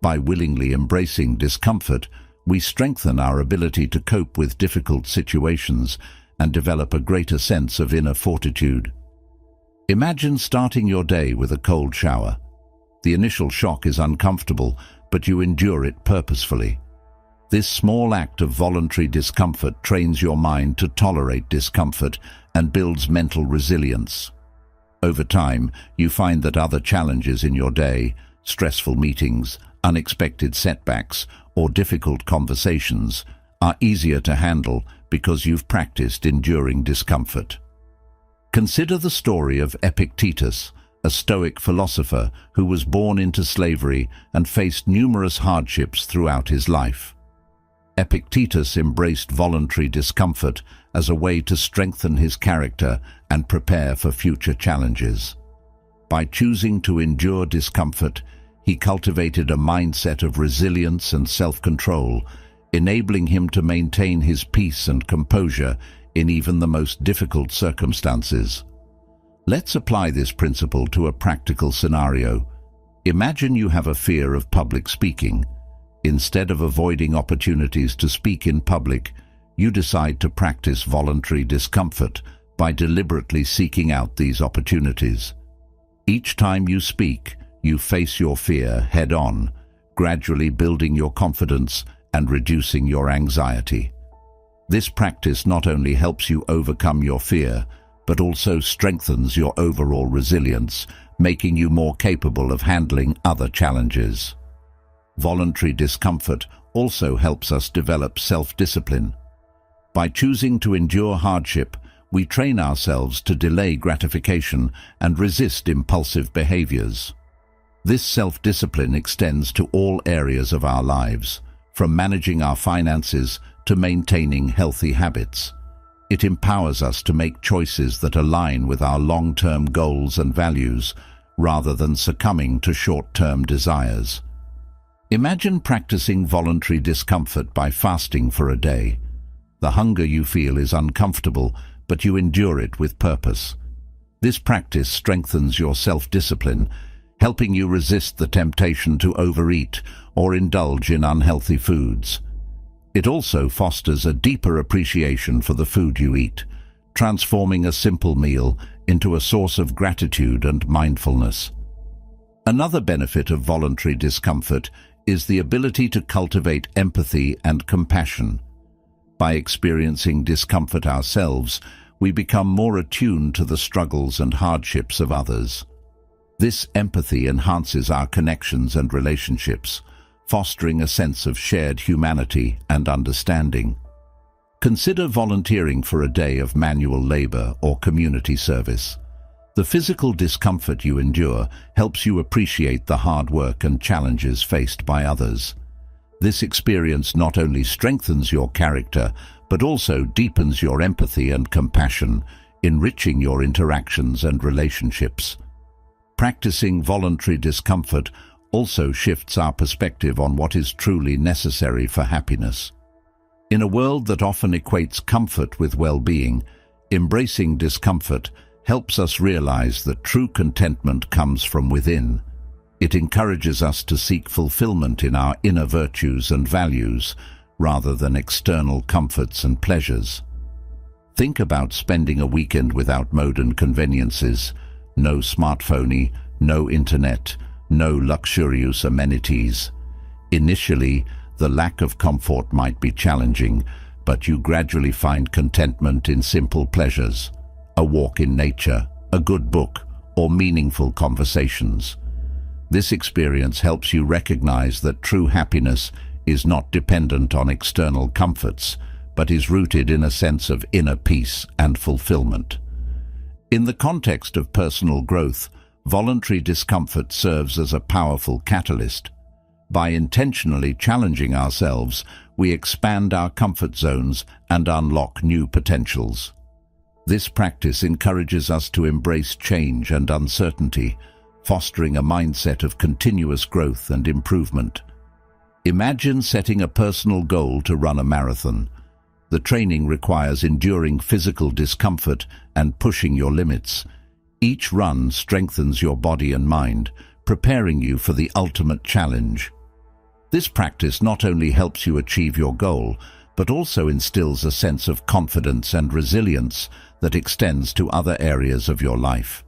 By willingly embracing discomfort, we strengthen our ability to cope with difficult situations and develop a greater sense of inner fortitude. Imagine starting your day with a cold shower. The initial shock is uncomfortable, but you endure it purposefully. This small act of voluntary discomfort trains your mind to tolerate discomfort and builds mental resilience. Over time, you find that other challenges in your day, stressful meetings, unexpected setbacks, or difficult conversations, are easier to handle because you've practiced enduring discomfort. Consider the story of Epictetus, a Stoic philosopher who was born into slavery and faced numerous hardships throughout his life. Epictetus embraced voluntary discomfort as a way to strengthen his character and prepare for future challenges. By choosing to endure discomfort, he cultivated a mindset of resilience and self-control, enabling him to maintain his peace and composure in even the most difficult circumstances. Let's apply this principle to a practical scenario. Imagine you have a fear of public speaking. Instead of avoiding opportunities to speak in public, you decide to practice voluntary discomfort by deliberately seeking out these opportunities. Each time you speak, you face your fear head-on, gradually building your confidence and reducing your anxiety. This practice not only helps you overcome your fear, but also strengthens your overall resilience, making you more capable of handling other challenges. Voluntary discomfort also helps us develop self-discipline. By choosing to endure hardship, we train ourselves to delay gratification and resist impulsive behaviors. This self-discipline extends to all areas of our lives, from managing our finances to maintaining healthy habits. It empowers us to make choices that align with our long-term goals and values, rather than succumbing to short-term desires. Imagine practicing voluntary discomfort by fasting for a day. The hunger you feel is uncomfortable, but you endure it with purpose. This practice strengthens your self-discipline, helping you resist the temptation to overeat or indulge in unhealthy foods. It also fosters a deeper appreciation for the food you eat, transforming a simple meal into a source of gratitude and mindfulness. Another benefit of voluntary discomfort is the ability to cultivate empathy and compassion. By experiencing discomfort ourselves, we become more attuned to the struggles and hardships of others. This empathy enhances our connections and relationships, fostering a sense of shared humanity and understanding. Consider volunteering for a day of manual labor or community service. The physical discomfort you endure helps you appreciate the hard work and challenges faced by others. This experience not only strengthens your character, but also deepens your empathy and compassion, enriching your interactions and relationships. Practicing voluntary discomfort also shifts our perspective on what is truly necessary for happiness. In a world that often equates comfort with well-being, embracing discomfort helps us realize that true contentment comes from within. It encourages us to seek fulfillment in our inner virtues and values, rather than external comforts and pleasures. Think about spending a weekend without modern conveniences, no smartphone, no internet, no luxurious amenities. Initially, the lack of comfort might be challenging, but you gradually find contentment in simple pleasures. A walk in nature, a good book, or meaningful conversations. This experience helps you recognize that true happiness is not dependent on external comforts, but is rooted in a sense of inner peace and fulfillment. In the context of personal growth, voluntary discomfort serves as a powerful catalyst. By intentionally challenging ourselves, we expand our comfort zones and unlock new potentials. This practice encourages us to embrace change and uncertainty, fostering a mindset of continuous growth and improvement. Imagine setting a personal goal to run a marathon. The training requires enduring physical discomfort and pushing your limits. Each run strengthens your body and mind, preparing you for the ultimate challenge. This practice not only helps you achieve your goal, but also instills a sense of confidence and resilience that extends to other areas of your life.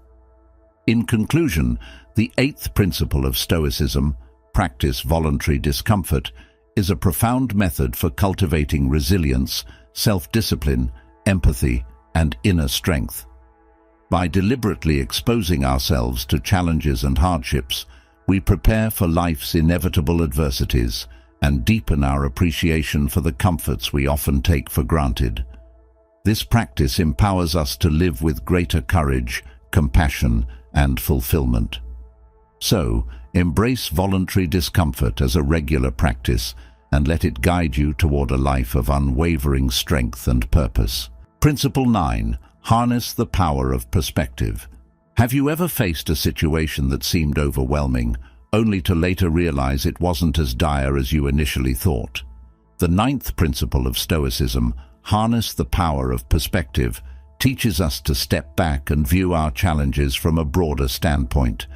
In conclusion, the eighth principle of Stoicism, practice voluntary discomfort, is a profound method for cultivating resilience, self-discipline, empathy, and inner strength. By deliberately exposing ourselves to challenges and hardships, we prepare for life's inevitable adversities and deepen our appreciation for the comforts we often take for granted. This practice empowers us to live with greater courage, compassion, and fulfillment. So, embrace voluntary discomfort as a regular practice and let it guide you toward a life of unwavering strength and purpose. Principle 9. Harness the power of perspective. Have you ever faced a situation that seemed overwhelming, only to later realize it wasn't as dire as you initially thought? The 9th principle of Stoicism, harness the power of perspective, teaches us to step back and view our challenges from a broader standpoint.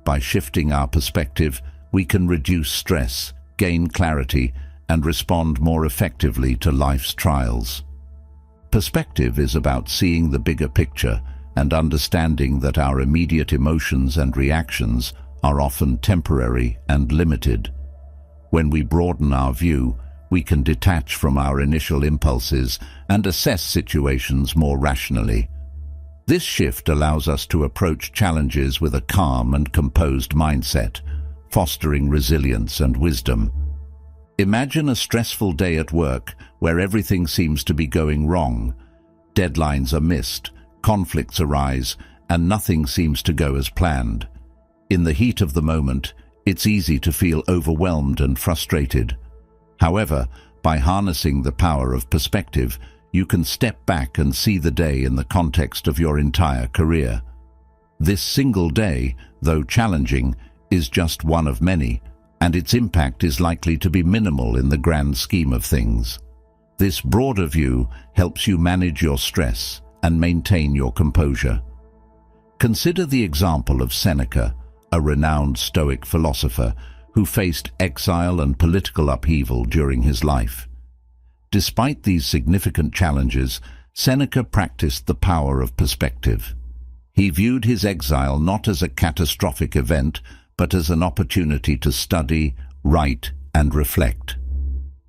By shifting our perspective, we can reduce stress, gain clarity, and respond more effectively to life's trials. Perspective is about seeing the bigger picture and understanding that our immediate emotions and reactions are often temporary and limited. When we broaden our view, we can detach from our initial impulses and assess situations more rationally. This shift allows us to approach challenges with a calm and composed mindset, fostering resilience and wisdom. Imagine a stressful day at work where everything seems to be going wrong. Deadlines are missed, conflicts arise, and nothing seems to go as planned. In the heat of the moment, it's easy to feel overwhelmed and frustrated. However, by harnessing the power of perspective, you can step back and see the day in the context of your entire career. This single day, though challenging, is just one of many, and its impact is likely to be minimal in the grand scheme of things. This broader view helps you manage your stress and maintain your composure. Consider the example of Seneca, a renowned Stoic philosopher who faced exile and political upheaval during his life. Despite these significant challenges, Seneca practiced the power of perspective. He viewed his exile not as a catastrophic event, but as an opportunity to study, write, and reflect.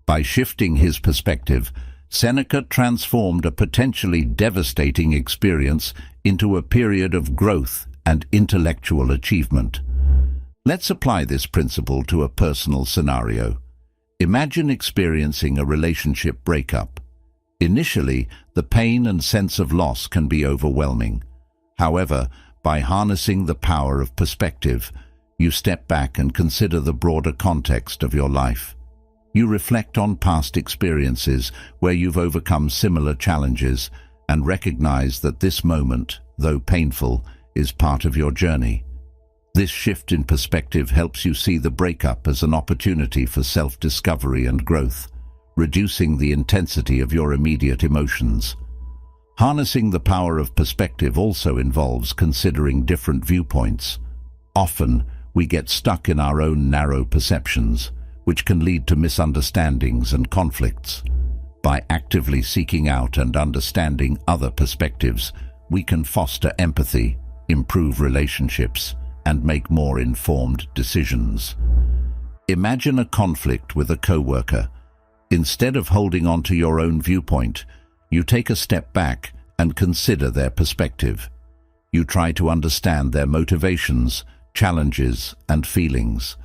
By shifting his perspective, Seneca transformed a potentially devastating experience into a period of growth and intellectual achievement. Let's apply this principle to a personal scenario. Imagine experiencing a relationship breakup. Initially, the pain and sense of loss can be overwhelming. However, by harnessing the power of perspective, you step back and consider the broader context of your life. You reflect on past experiences where you've overcome similar challenges and recognize that this moment, though painful, is part of your journey. This shift in perspective helps you see the breakup as an opportunity for self-discovery and growth, reducing the intensity of your immediate emotions. Harnessing the power of perspective also involves considering different viewpoints. Often, we get stuck in our own narrow perceptions, which can lead to misunderstandings and conflicts. By actively seeking out and understanding other perspectives, we can foster empathy, improve relationships, and make more informed decisions. Imagine a conflict with a coworker. Instead of holding on to your own viewpoint, you take a step back and consider their perspective. You try to understand their motivations, challenges, and feelings.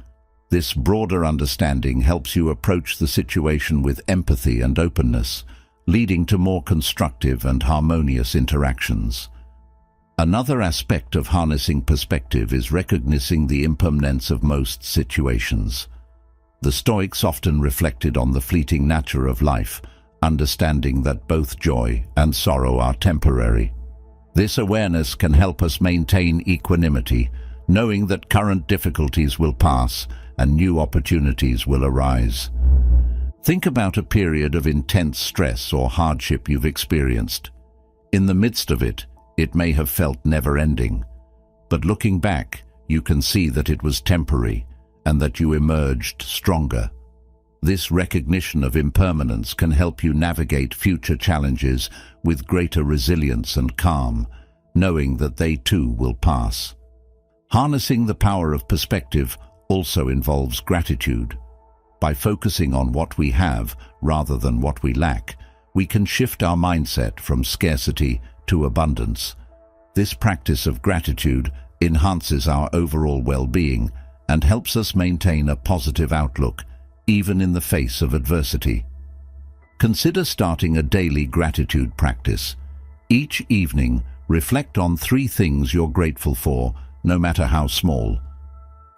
This broader understanding helps you approach the situation with empathy and openness, leading to more constructive and harmonious interactions. Another aspect of harnessing perspective is recognizing the impermanence of most situations. The Stoics often reflected on the fleeting nature of life, understanding that both joy and sorrow are temporary. This awareness can help us maintain equanimity, knowing that current difficulties will pass and new opportunities will arise. Think about a period of intense stress or hardship you've experienced. In the midst of it, it may have felt never-ending, but looking back, you can see that it was temporary and that you emerged stronger. This recognition of impermanence can help you navigate future challenges with greater resilience and calm, knowing that they too will pass. Harnessing the power of perspective also involves gratitude. By focusing on what we have rather than what we lack, we can shift our mindset from scarcity to abundance. This practice of gratitude enhances our overall well-being and helps us maintain a positive outlook, even in the face of adversity. Consider starting a daily gratitude practice. Each evening, reflect on 3 things you're grateful for, no matter how small.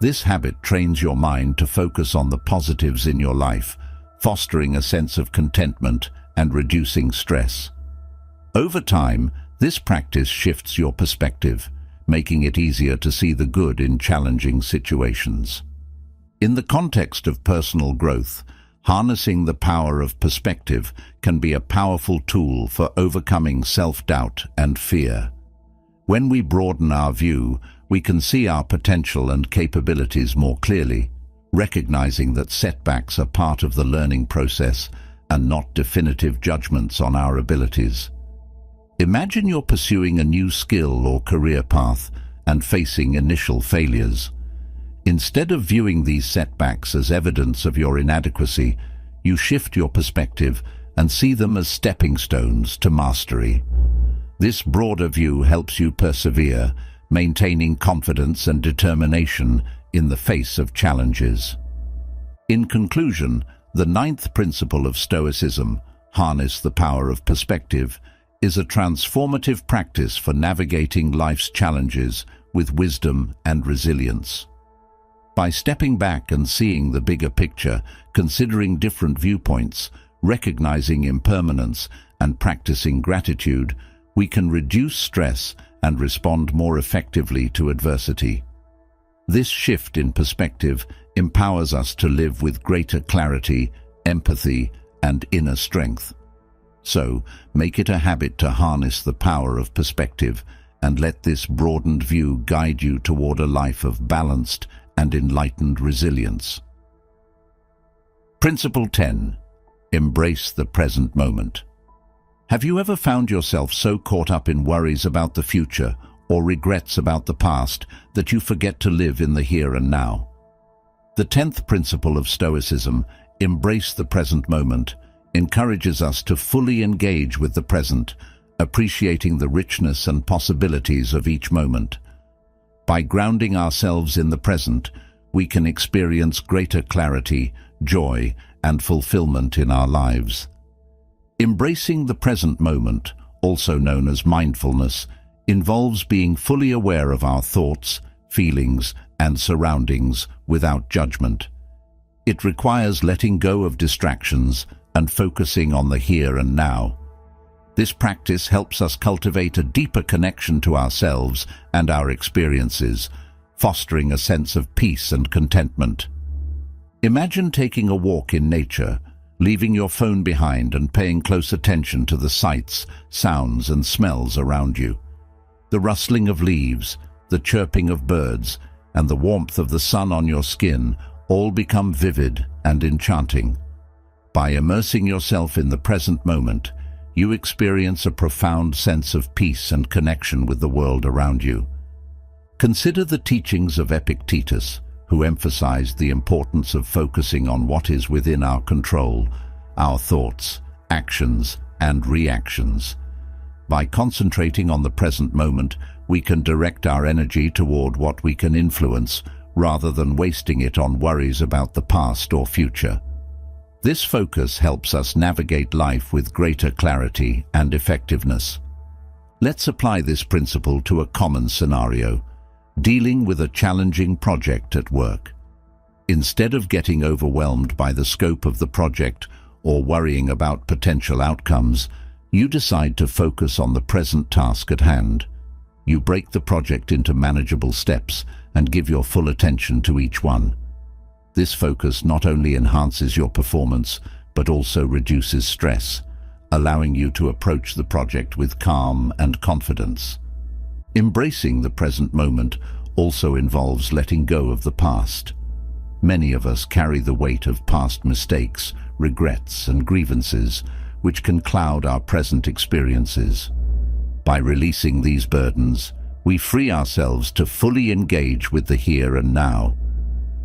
This habit trains your mind to focus on the positives in your life, fostering a sense of contentment and reducing stress. Over time, this practice shifts your perspective, making it easier to see the good in challenging situations. In the context of personal growth, harnessing the power of perspective can be a powerful tool for overcoming self-doubt and fear. When we broaden our view, we can see our potential and capabilities more clearly, recognizing that setbacks are part of the learning process and not definitive judgments on our abilities. Imagine you're pursuing a new skill or career path and facing initial failures. Instead of viewing these setbacks as evidence of your inadequacy, you shift your perspective and see them as stepping stones to mastery. This broader view helps you persevere, maintaining confidence and determination in the face of challenges. In conclusion, the 9th principle of Stoicism, harness the power of perspective, is a transformative practice for navigating life's challenges with wisdom and resilience. By stepping back and seeing the bigger picture, considering different viewpoints, recognizing impermanence, and practicing gratitude, we can reduce stress and respond more effectively to adversity. This shift in perspective empowers us to live with greater clarity, empathy, and inner strength. So, make it a habit to harness the power of perspective and let this broadened view guide you toward a life of balanced and enlightened resilience. Principle 10. Embrace the present moment. Have you ever found yourself so caught up in worries about the future or regrets about the past that you forget to live in the here and now? The 10th principle of Stoicism, embrace the present moment, encourages us to fully engage with the present, appreciating the richness and possibilities of each moment. By grounding ourselves in the present, we can experience greater clarity, joy, and fulfillment in our lives. Embracing the present moment, also known as mindfulness, involves being fully aware of our thoughts, feelings, and surroundings without judgment. It requires letting go of distractions and focusing on the here and now. This practice helps us cultivate a deeper connection to ourselves and our experiences, fostering a sense of peace and contentment. Imagine taking a walk in nature, leaving your phone behind and paying close attention to the sights, sounds, and smells around you. The rustling of leaves, the chirping of birds, and the warmth of the sun on your skin all become vivid and enchanting. By immersing yourself in the present moment, you experience a profound sense of peace and connection with the world around you. Consider the teachings of Epictetus, who emphasized the importance of focusing on what is within our control, our thoughts, actions, and reactions. By concentrating on the present moment, we can direct our energy toward what we can influence, rather than wasting it on worries about the past or future. This focus helps us navigate life with greater clarity and effectiveness. Let's apply this principle to a common scenario, dealing with a challenging project at work. Instead of getting overwhelmed by the scope of the project or worrying about potential outcomes, you decide to focus on the present task at hand. You break the project into manageable steps and give your full attention to each one. This focus not only enhances your performance, but also reduces stress, allowing you to approach the project with calm and confidence. Embracing the present moment also involves letting go of the past. Many of us carry the weight of past mistakes, regrets, and grievances, which can cloud our present experiences. By releasing these burdens, we free ourselves to fully engage with the here and now.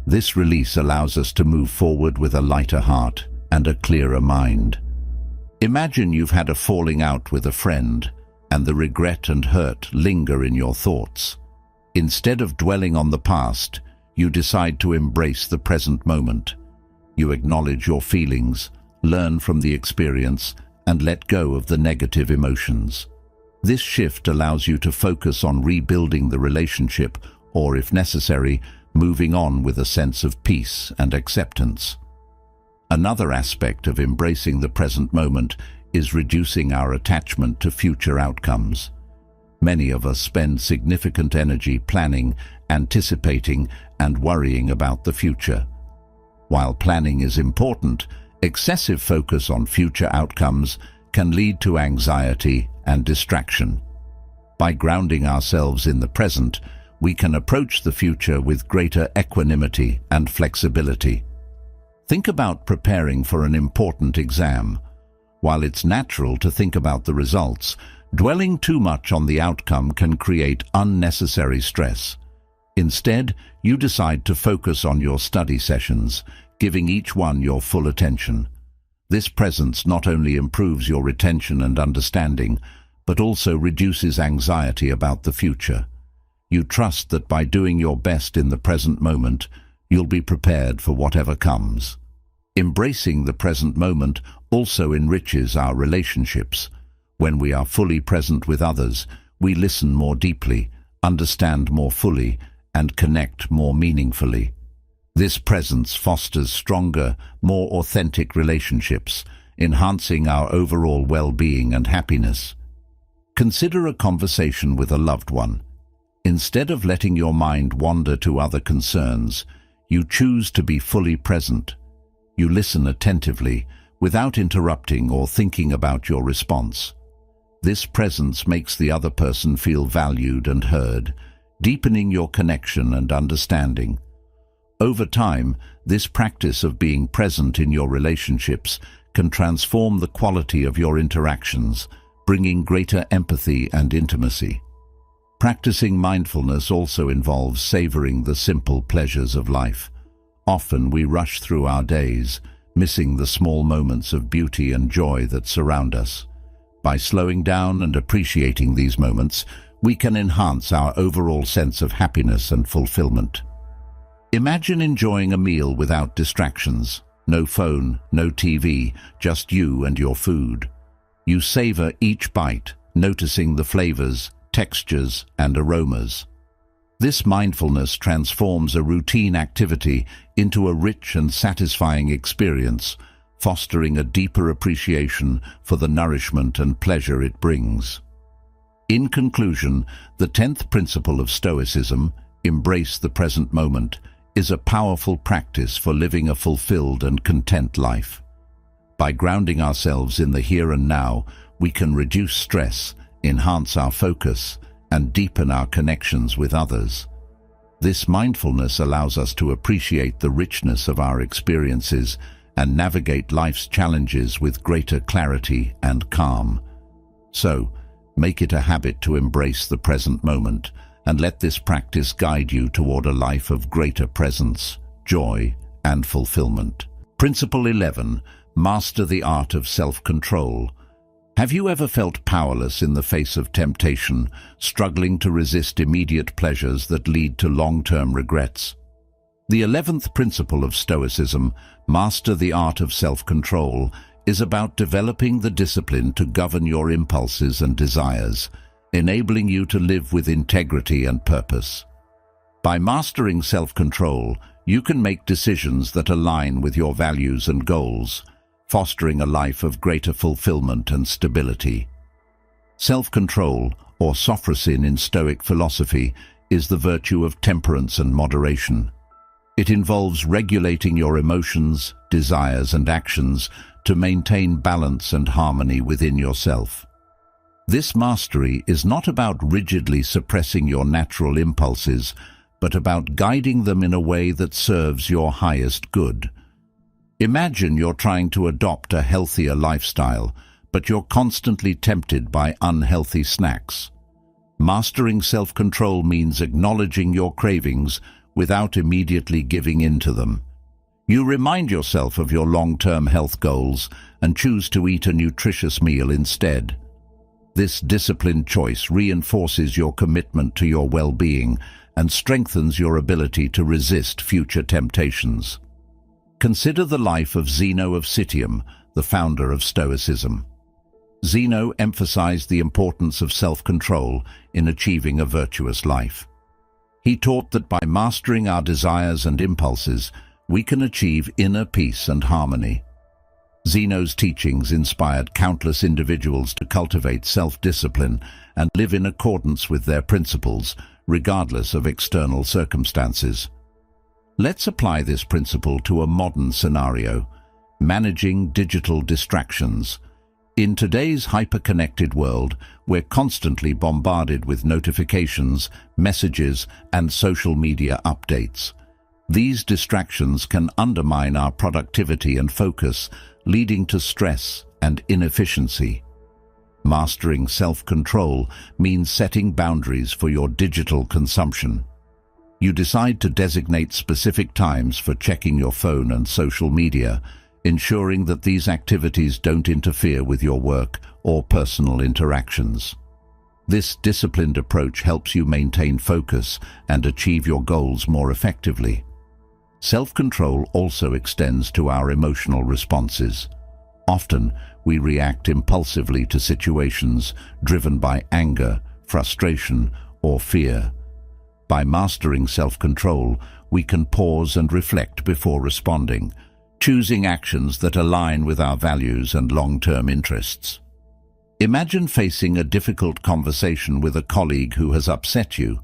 This release allows us to move forward with a lighter heart and a clearer mind. Imagine you've had a falling out with a friend, and the regret and hurt linger in your thoughts. Instead of dwelling on the past, you decide to embrace the present moment. You acknowledge your feelings, learn from the experience, and let go of the negative emotions. This shift allows you to focus on rebuilding the relationship, or if necessary, moving on with a sense of peace and acceptance. Another aspect of embracing the present moment is reducing our attachment to future outcomes. Many of us spend significant energy planning, anticipating, and worrying about the future. While planning is important, excessive focus on future outcomes can lead to anxiety and distraction. By grounding ourselves in the present, we can approach the future with greater equanimity and flexibility. Think about preparing for an important exam. While it's natural to think about the results, dwelling too much on the outcome can create unnecessary stress. Instead, you decide to focus on your study sessions, giving each one your full attention. This presence not only improves your retention and understanding, but also reduces anxiety about the future. You trust that by doing your best in the present moment, you'll be prepared for whatever comes. Embracing the present moment also enriches our relationships. When we are fully present with others, we listen more deeply, understand more fully, and connect more meaningfully. This presence fosters stronger, more authentic relationships, enhancing our overall well-being and happiness. Consider a conversation with a loved one. Instead of letting your mind wander to other concerns, you choose to be fully present. You listen attentively, without interrupting or thinking about your response. This presence makes the other person feel valued and heard, deepening your connection and understanding. Over time, this practice of being present in your relationships can transform the quality of your interactions, bringing greater empathy and intimacy. Practicing mindfulness also involves savoring the simple pleasures of life. Often we rush through our days, missing the small moments of beauty and joy that surround us. By slowing down and appreciating these moments, we can enhance our overall sense of happiness and fulfillment. Imagine enjoying a meal without distractions. No phone, no TV, just you and your food. You savor each bite, noticing the flavors, textures, and aromas. This mindfulness transforms a routine activity into a rich and satisfying experience, fostering a deeper appreciation for the nourishment and pleasure it brings. In conclusion, the 10th principle of Stoicism, embrace the present moment, is a powerful practice for living a fulfilled and content life. By grounding ourselves in the here and now, we can reduce stress, enhance our focus, and deepen our connections with others. This mindfulness allows us to appreciate the richness of our experiences and navigate life's challenges with greater clarity and calm. So, make it a habit to embrace the present moment, and let this practice guide you toward a life of greater presence, joy, and fulfillment. Principle 11. Master the art of self-control. Have you ever felt powerless in the face of temptation, struggling to resist immediate pleasures that lead to long-term regrets? The 11th principle of Stoicism, master the art of self-control, is about developing the discipline to govern your impulses and desires, enabling you to live with integrity and purpose. By mastering self-control, you can make decisions that align with your values and goals, fostering a life of greater fulfillment and stability. Self-control, or sophrosin in Stoic philosophy, is the virtue of temperance and moderation. It involves regulating your emotions, desires, and actions to maintain balance and harmony within yourself. This mastery is not about rigidly suppressing your natural impulses, but about guiding them in a way that serves your highest good. Imagine you're trying to adopt a healthier lifestyle, but you're constantly tempted by unhealthy snacks. Mastering self-control means acknowledging your cravings without immediately giving in to them. You remind yourself of your long-term health goals and choose to eat a nutritious meal instead. This disciplined choice reinforces your commitment to your well-being and strengthens your ability to resist future temptations. Consider the life of Zeno of Citium, the founder of Stoicism. Zeno emphasized the importance of self-control in achieving a virtuous life. He taught that by mastering our desires and impulses, we can achieve inner peace and harmony. Zeno's teachings inspired countless individuals to cultivate self-discipline and live in accordance with their principles, regardless of external circumstances. Let's apply this principle to a modern scenario: managing digital distractions. In today's hyper-connected world, we're constantly bombarded with notifications, messages, and social media updates. These distractions can undermine our productivity and focus, leading to stress and inefficiency. Mastering self-control means setting boundaries for your digital consumption. You decide to designate specific times for checking your phone and social media, ensuring that these activities don't interfere with your work or personal interactions. This disciplined approach helps you maintain focus and achieve your goals more effectively. Self-control also extends to our emotional responses. Often, we react impulsively to situations driven by anger, frustration, or fear. By mastering self-control, we can pause and reflect before responding, choosing actions that align with our values and long-term interests. Imagine facing a difficult conversation with a colleague who has upset you.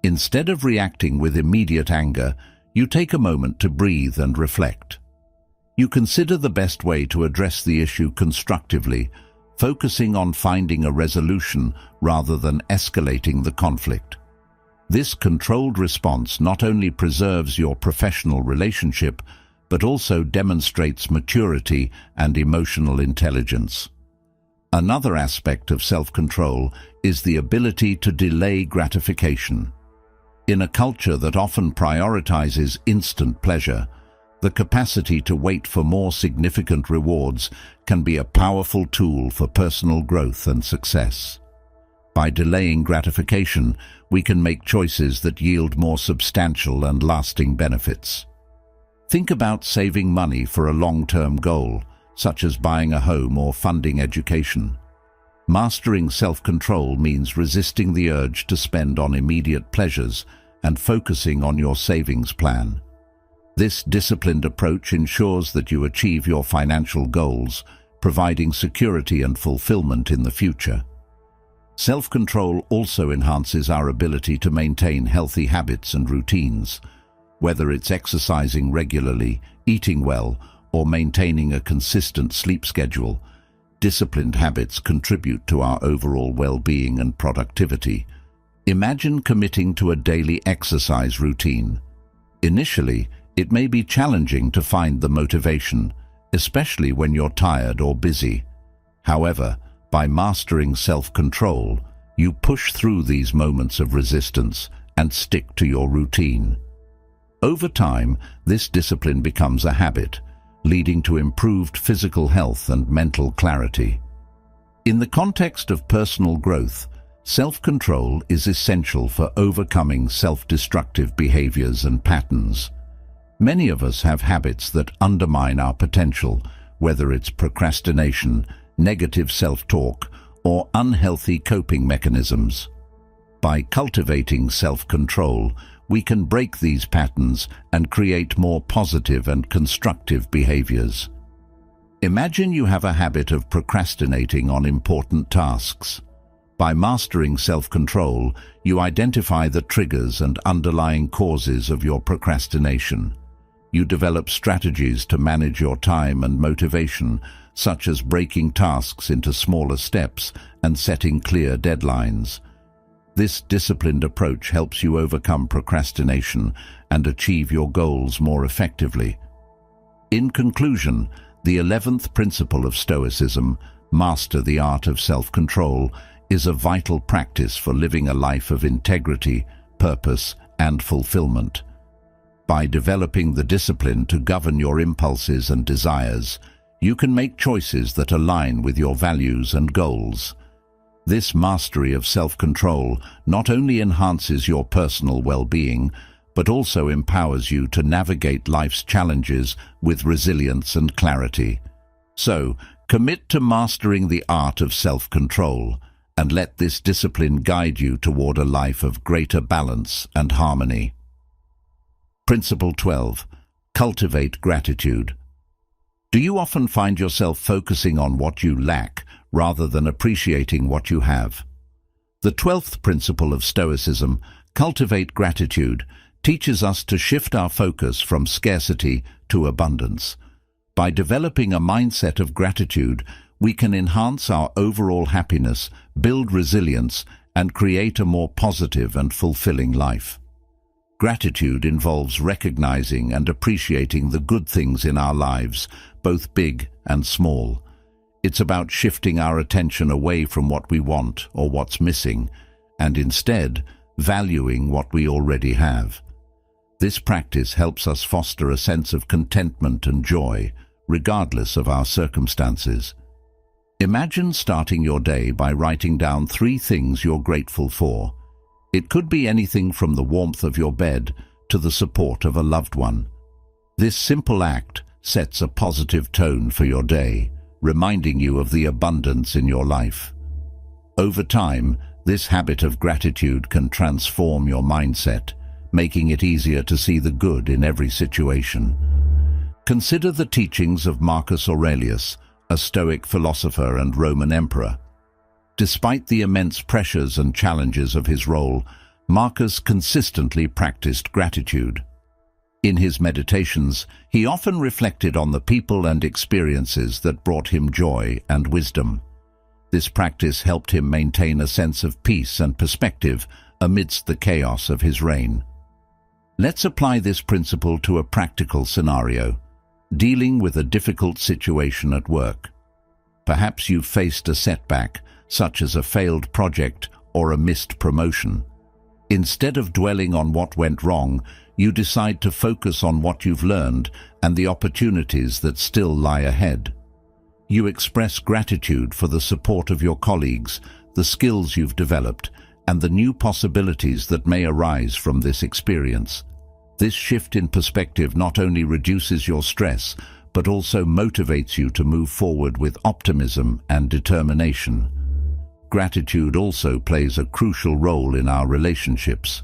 Instead of reacting with immediate anger, you take a moment to breathe and reflect. You consider the best way to address the issue constructively, focusing on finding a resolution rather than escalating the conflict. This controlled response not only preserves your professional relationship, but also demonstrates maturity and emotional intelligence. Another aspect of self-control is the ability to delay gratification. In a culture that often prioritizes instant pleasure, the capacity to wait for more significant rewards can be a powerful tool for personal growth and success. By delaying gratification, we can make choices that yield more substantial and lasting benefits. Think about saving money for a long-term goal, such as buying a home or funding education. Mastering self-control means resisting the urge to spend on immediate pleasures and focusing on your savings plan. This disciplined approach ensures that you achieve your financial goals, providing security and fulfillment in the future. Self-control also enhances our ability to maintain healthy habits and routines. Whether it's exercising regularly, eating well, or maintaining a consistent sleep schedule, disciplined habits contribute to our overall well-being and productivity. Imagine committing to a daily exercise routine. Initially, it may be challenging to find the motivation, especially when you're tired or busy. However, by mastering self-control, you push through these moments of resistance and stick to your routine. Over time, this discipline becomes a habit, leading to improved physical health and mental clarity. In the context of personal growth, self-control is essential for overcoming self-destructive behaviors and patterns. Many of us have habits that undermine our potential, whether it's procrastination, negative self-talk, or unhealthy coping mechanisms. By cultivating self-control, we can break these patterns and create more positive and constructive behaviors. Imagine you have a habit of procrastinating on important tasks. By mastering self-control, you identify the triggers and underlying causes of your procrastination. You develop strategies to manage your time and motivation, such as breaking tasks into smaller steps and setting clear deadlines. This disciplined approach helps you overcome procrastination and achieve your goals more effectively. In conclusion, the 11th principle of Stoicism, master the art of self-control, is a vital practice for living a life of integrity, purpose, and fulfillment. By developing the discipline to govern your impulses and desires, you can make choices that align with your values and goals. This mastery of self-control not only enhances your personal well-being, but also empowers you to navigate life's challenges with resilience and clarity. So, commit to mastering the art of self-control, and let this discipline guide you toward a life of greater balance and harmony. Principle 12. Cultivate gratitude. Do you often find yourself focusing on what you lack rather than appreciating what you have? The 12th principle of Stoicism, cultivate gratitude, teaches us to shift our focus from scarcity to abundance. By developing a mindset of gratitude, we can enhance our overall happiness, build resilience, and create a more positive and fulfilling life. Gratitude involves recognizing and appreciating the good things in our lives, both big and small. It's about shifting our attention away from what we want or what's missing, and instead valuing what we already have. This practice helps us foster a sense of contentment and joy, regardless of our circumstances. Imagine starting your day by writing down 3 things you're grateful for. It could be anything from the warmth of your bed to the support of a loved one. This simple act sets a positive tone for your day, reminding you of the abundance in your life. Over time, this habit of gratitude can transform your mindset, making it easier to see the good in every situation. Consider the teachings of Marcus Aurelius, a Stoic philosopher and Roman emperor. Despite the immense pressures and challenges of his role, Marcus consistently practiced gratitude. In his meditations, he often reflected on the people and experiences that brought him joy and wisdom. This practice helped him maintain a sense of peace and perspective amidst the chaos of his reign. Let's apply this principle to a practical scenario, dealing with a difficult situation at work. Perhaps you've faced a setback, such as a failed project or a missed promotion. Instead of dwelling on what went wrong, you decide to focus on what you've learned and the opportunities that still lie ahead. You express gratitude for the support of your colleagues, the skills you've developed, and the new possibilities that may arise from this experience. This shift in perspective not only reduces your stress, but also motivates you to move forward with optimism and determination. Gratitude also plays a crucial role in our relationships.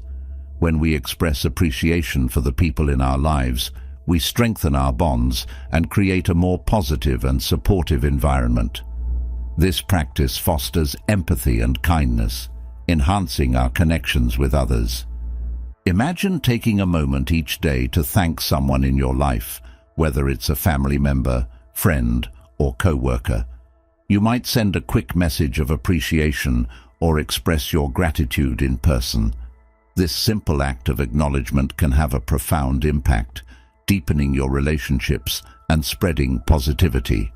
When we express appreciation for the people in our lives, we strengthen our bonds and create a more positive and supportive environment. This practice fosters empathy and kindness, enhancing our connections with others. Imagine taking a moment each day to thank someone in your life, whether it's a family member, friend, or co-worker. You might send a quick message of appreciation or express your gratitude in person. This simple act of acknowledgement can have a profound impact, deepening your relationships and spreading positivity.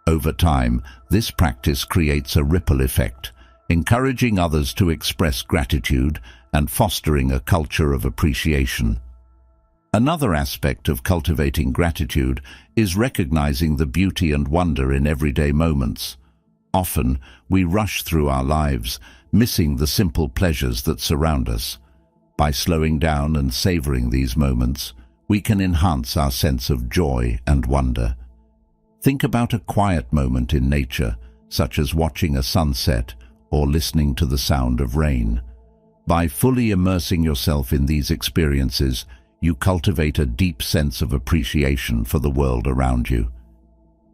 Over time, this practice creates a ripple effect, encouraging others to express gratitude and fostering a culture of appreciation. Another aspect of cultivating gratitude is recognizing the beauty and wonder in everyday moments. Often, we rush through our lives, missing the simple pleasures that surround us. By slowing down and savoring these moments, we can enhance our sense of joy and wonder. Think about a quiet moment in nature, such as watching a sunset or listening to the sound of rain. By fully immersing yourself in these experiences, you cultivate a deep sense of appreciation for the world around you.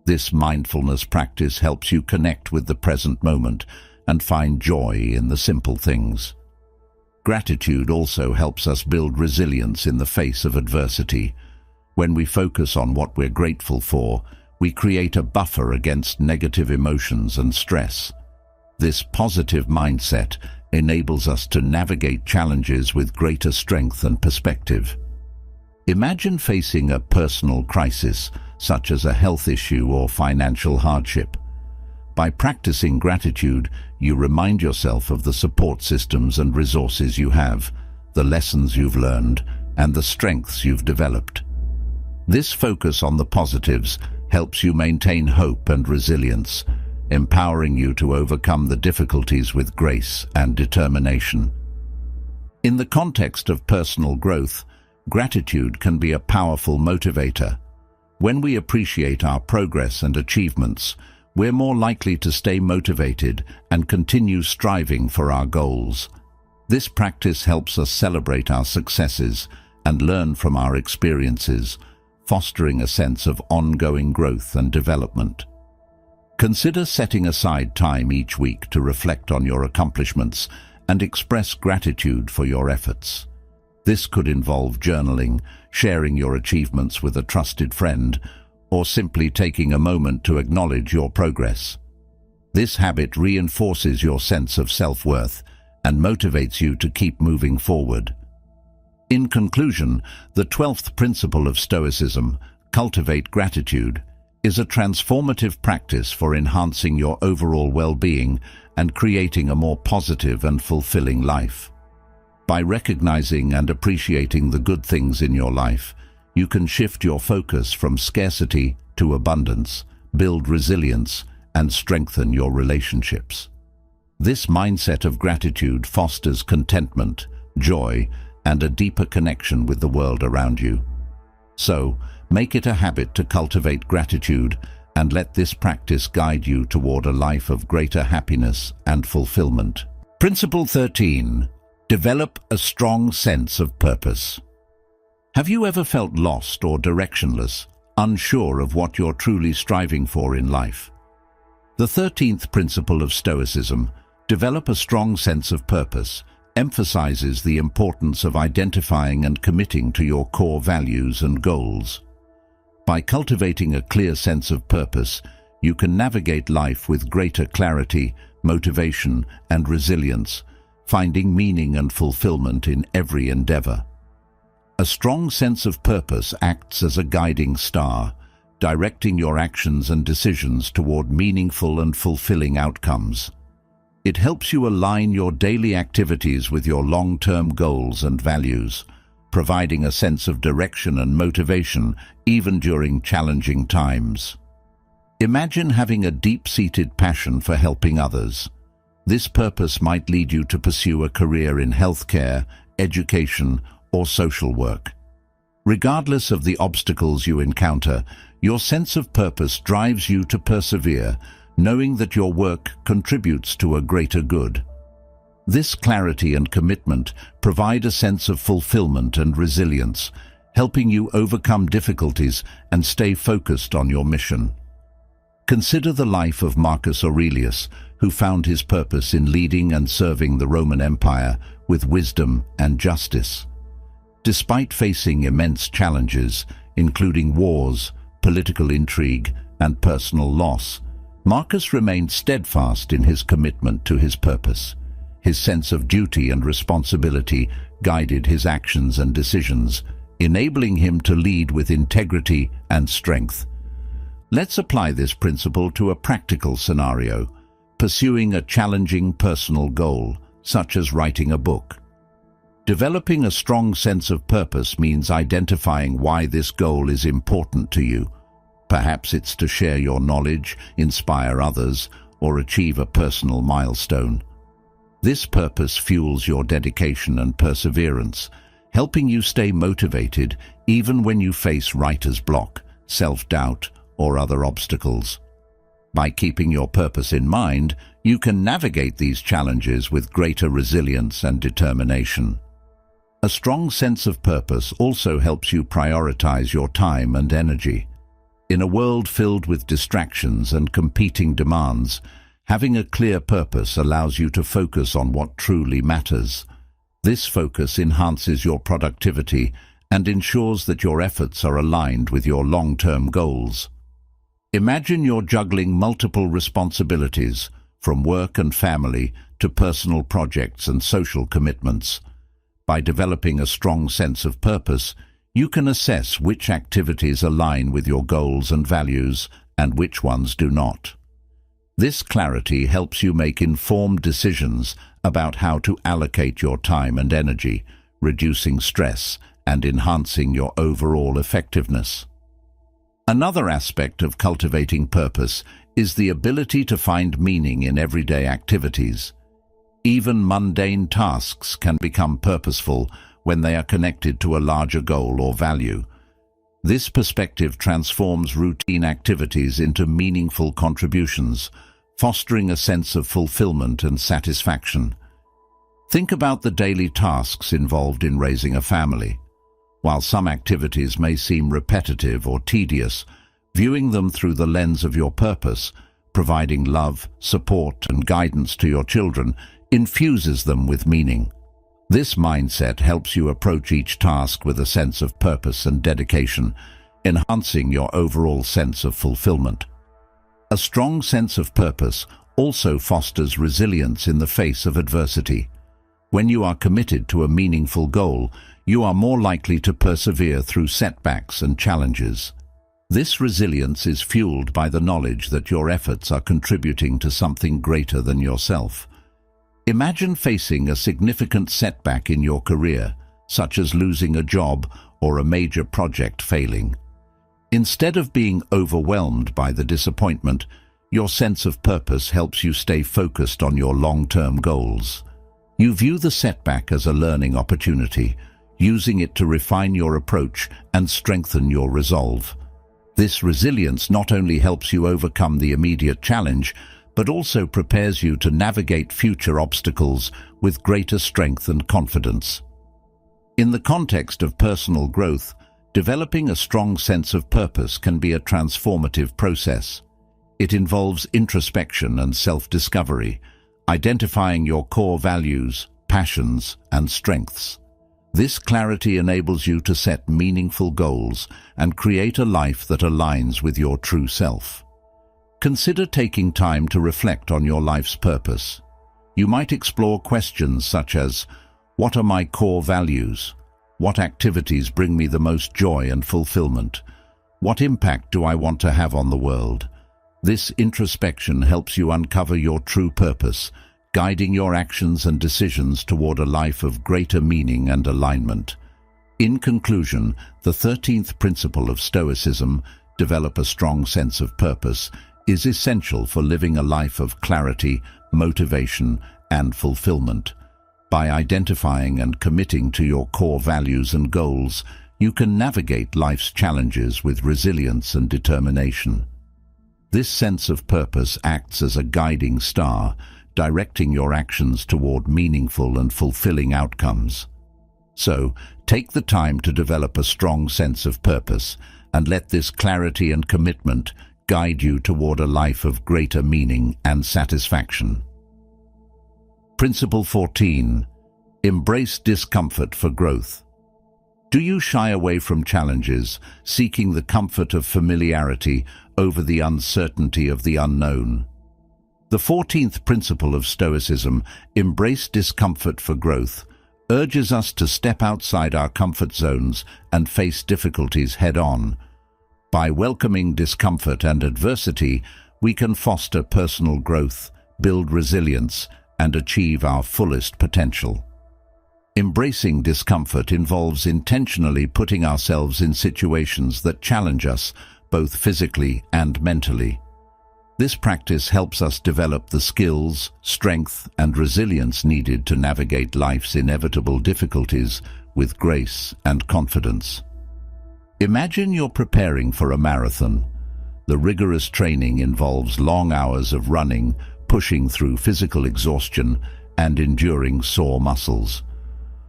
This mindfulness practice helps you connect with the present moment and find joy in the simple things. Gratitude also helps us build resilience in the face of adversity. When we focus on what we're grateful for, we create a buffer against negative emotions and stress. This positive mindset enables us to navigate challenges with greater strength and perspective. Imagine facing a personal crisis, such as a health issue or financial hardship. By practicing gratitude, you remind yourself of the support systems and resources you have, the lessons you've learned, and the strengths you've developed. This focus on the positives helps you maintain hope and resilience, empowering you to overcome the difficulties with grace and determination. In the context of personal growth, gratitude can be a powerful motivator. When we appreciate our progress and achievements, we're more likely to stay motivated and continue striving for our goals. This practice helps us celebrate our successes and learn from our experiences, fostering a sense of ongoing growth and development. Consider setting aside time each week to reflect on your accomplishments and express gratitude for your efforts. This could involve journaling, sharing your achievements with a trusted friend, or simply taking a moment to acknowledge your progress. This habit reinforces your sense of self-worth and motivates you to keep moving forward. In conclusion, the 12th principle of Stoicism, cultivate gratitude, is a transformative practice for enhancing your overall well-being and creating a more positive and fulfilling life. By recognizing and appreciating the good things in your life, you can shift your focus from scarcity to abundance, build resilience, and strengthen your relationships. This mindset of gratitude fosters contentment, joy, and a deeper connection with the world around you. So, make it a habit to cultivate gratitude and let this practice guide you toward a life of greater happiness and fulfillment. Principle 13. Develop a strong sense of purpose. Have you ever felt lost or directionless, unsure of what you're truly striving for in life? The 13th principle of Stoicism, develop a strong sense of purpose, emphasizes the importance of identifying and committing to your core values and goals. By cultivating a clear sense of purpose, you can navigate life with greater clarity, motivation, and resilience, finding meaning and fulfillment in every endeavor. A strong sense of purpose acts as a guiding star, directing your actions and decisions toward meaningful and fulfilling outcomes. It helps you align your daily activities with your long-term goals and values, providing a sense of direction and motivation even during challenging times. Imagine having a deep-seated passion for helping others. This purpose might lead you to pursue a career in healthcare, education, or social work. Regardless of the obstacles you encounter, your sense of purpose drives you to persevere, knowing that your work contributes to a greater good. This clarity and commitment provide a sense of fulfillment and resilience, helping you overcome difficulties and stay focused on your mission. Consider the life of Marcus Aurelius, who found his purpose in leading and serving the Roman Empire with wisdom and justice. Despite facing immense challenges, including wars, political intrigue, and personal loss, Marcus remained steadfast in his commitment to his purpose. His sense of duty and responsibility guided his actions and decisions, enabling him to lead with integrity and strength. Let's apply this principle to a practical scenario, pursuing a challenging personal goal, such as writing a book. Developing a strong sense of purpose means identifying why this goal is important to you. Perhaps it's to share your knowledge, inspire others, or achieve a personal milestone. This purpose fuels your dedication and perseverance, helping you stay motivated even when you face writer's block, self-doubt, or other obstacles. By keeping your purpose in mind, you can navigate these challenges with greater resilience and determination. A strong sense of purpose also helps you prioritize your time and energy. In a world filled with distractions and competing demands, having a clear purpose allows you to focus on what truly matters. This focus enhances your productivity and ensures that your efforts are aligned with your long-term goals. Imagine you're juggling multiple responsibilities, from work and family to personal projects and social commitments. By developing a strong sense of purpose, you can assess which activities align with your goals and values and which ones do not. This clarity helps you make informed decisions about how to allocate your time and energy, reducing stress and enhancing your overall effectiveness. Another aspect of cultivating purpose is the ability to find meaning in everyday activities. Even mundane tasks can become purposeful when they are connected to a larger goal or value. This perspective transforms routine activities into meaningful contributions, fostering a sense of fulfillment and satisfaction. Think about the daily tasks involved in raising a family. While some activities may seem repetitive or tedious, viewing them through the lens of your purpose, providing love, support, and guidance to your children, infuses them with meaning. This mindset helps you approach each task with a sense of purpose and dedication, enhancing your overall sense of fulfillment. A strong sense of purpose also fosters resilience in the face of adversity. When you are committed to a meaningful goal, you are more likely to persevere through setbacks and challenges. This resilience is fueled by the knowledge that your efforts are contributing to something greater than yourself. Imagine facing a significant setback in your career, such as losing a job or a major project failing. Instead of being overwhelmed by the disappointment, your sense of purpose helps you stay focused on your long-term goals. You view the setback as a learning opportunity, using it to refine your approach and strengthen your resolve. This resilience not only helps you overcome the immediate challenge, but also prepares you to navigate future obstacles with greater strength and confidence. In the context of personal growth, developing a strong sense of purpose can be a transformative process. It involves introspection and self-discovery, identifying your core values, passions, and strengths. This clarity enables you to set meaningful goals and create a life that aligns with your true self. Consider taking time to reflect on your life's purpose. You might explore questions such as, what are my core values? What activities bring me the most joy and fulfillment? What impact do I want to have on the world? This introspection helps you uncover your true purpose, guiding your actions and decisions toward a life of greater meaning and alignment. In conclusion, the 13th principle of Stoicism, develop a strong sense of purpose, is essential for living a life of clarity, motivation, and fulfillment. By identifying and committing to your core values and goals, you can navigate life's challenges with resilience and determination. This sense of purpose acts as a guiding star, directing your actions toward meaningful and fulfilling outcomes. So, take the time to develop a strong sense of purpose, and let this clarity and commitment guide you toward a life of greater meaning and satisfaction. Principle 14. Embrace discomfort for growth. Do you shy away from challenges, seeking the comfort of familiarity over the uncertainty of the unknown? The 14th principle of Stoicism, embrace discomfort for growth, urges us to step outside our comfort zones and face difficulties head-on. By welcoming discomfort and adversity, we can foster personal growth, build resilience, and achieve our fullest potential. Embracing discomfort involves intentionally putting ourselves in situations that challenge us, both physically and mentally. This practice helps us develop the skills, strength, and resilience needed to navigate life's inevitable difficulties with grace and confidence. Imagine you're preparing for a marathon. The rigorous training involves long hours of running, pushing through physical exhaustion, and enduring sore muscles.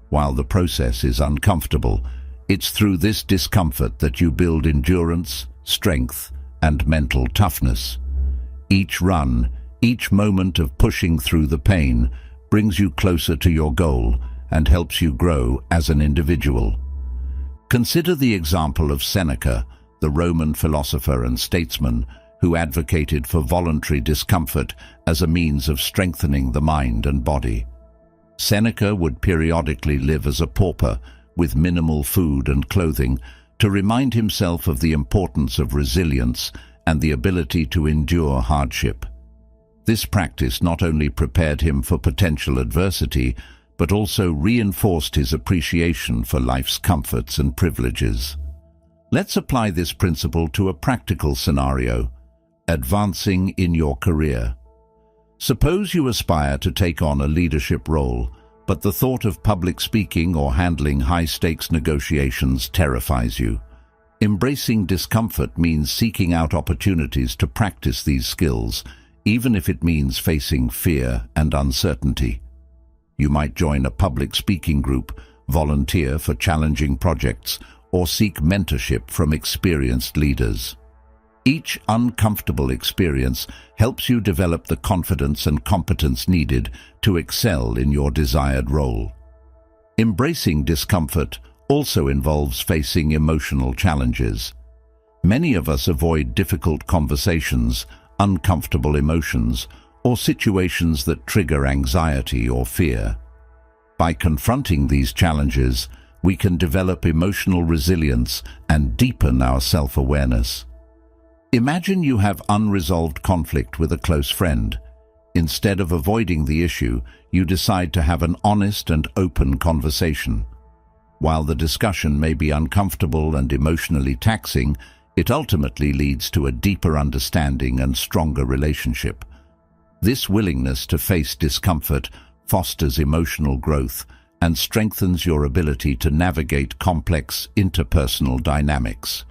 While the process is uncomfortable, it's through this discomfort that you build endurance, strength, and mental toughness. Each run, each moment of pushing through the pain, brings you closer to your goal and helps you grow as an individual. Consider the example of Seneca, the Roman philosopher and statesman, who advocated for voluntary discomfort as a means of strengthening the mind and body. Seneca would periodically live as a pauper, with minimal food and clothing, to remind himself of the importance of resilience and the ability to endure hardship. This practice not only prepared him for potential adversity, but also reinforced his appreciation for life's comforts and privileges. Let's apply this principle to a practical scenario: advancing in your career. Suppose you aspire to take on a leadership role, but the thought of public speaking or handling high-stakes negotiations terrifies you. Embracing discomfort means seeking out opportunities to practice these skills, even if it means facing fear and uncertainty. You might join a public speaking group, volunteer for challenging projects, or seek mentorship from experienced leaders. Each uncomfortable experience helps you develop the confidence and competence needed to excel in your desired role. Embracing discomfort also involves facing emotional challenges. Many of us avoid difficult conversations, uncomfortable emotions, or situations that trigger anxiety or fear. By confronting these challenges, we can develop emotional resilience and deepen our self-awareness. Imagine you have unresolved conflict with a close friend. Instead of avoiding the issue, you decide to have an honest and open conversation. While the discussion may be uncomfortable and emotionally taxing, it ultimately leads to a deeper understanding and stronger relationship. This willingness to face discomfort fosters emotional growth and strengthens your ability to navigate complex interpersonal dynamics.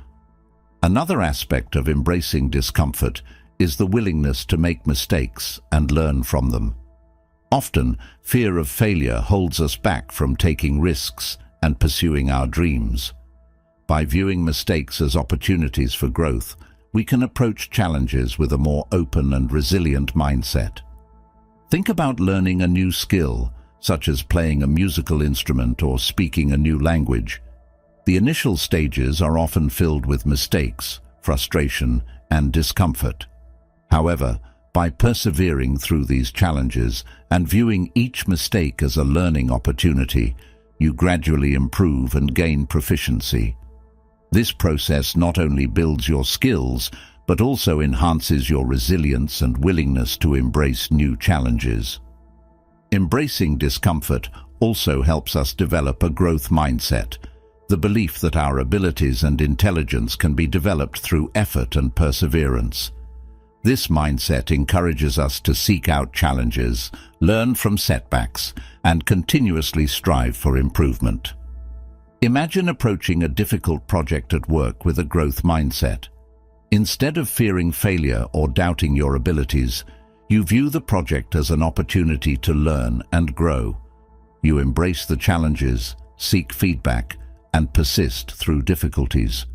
Another aspect of embracing discomfort is the willingness to make mistakes and learn from them. Often, fear of failure holds us back from taking risks and pursuing our dreams. By viewing mistakes as opportunities for growth, we can approach challenges with a more open and resilient mindset. Think about learning a new skill, such as playing a musical instrument or speaking a new language. The initial stages are often filled with mistakes, frustration, and discomfort. However, by persevering through these challenges and viewing each mistake as a learning opportunity, you gradually improve and gain proficiency. This process not only builds your skills, but also enhances your resilience and willingness to embrace new challenges. Embracing discomfort also helps us develop a growth mindset, the belief that our abilities and intelligence can be developed through effort and perseverance. This mindset encourages us to seek out challenges, learn from setbacks, and continuously strive for improvement. Imagine approaching a difficult project at work with a growth mindset. Instead of fearing failure or doubting your abilities, you view the project as an opportunity to learn and grow. You embrace the challenges, seek feedback, and persist through difficulties.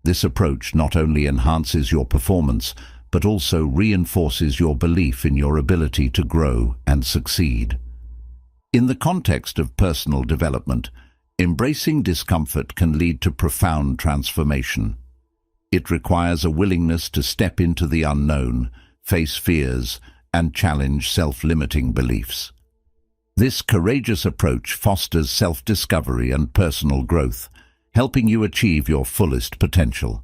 This approach not only enhances your performance, but also reinforces your belief in your ability to grow and succeed. In the context of personal development, embracing discomfort can lead to profound transformation. It requires a willingness to step into the unknown, face fears, and challenge self-limiting beliefs. This courageous approach fosters self-discovery and personal growth, helping you achieve your fullest potential.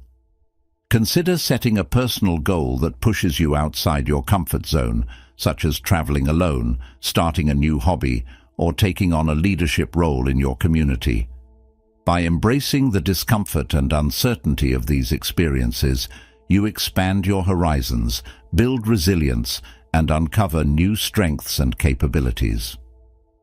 Consider setting a personal goal that pushes you outside your comfort zone, such as traveling alone, starting a new hobby, or taking on a leadership role in your community. By embracing the discomfort and uncertainty of these experiences, you expand your horizons, build resilience, and uncover new strengths and capabilities.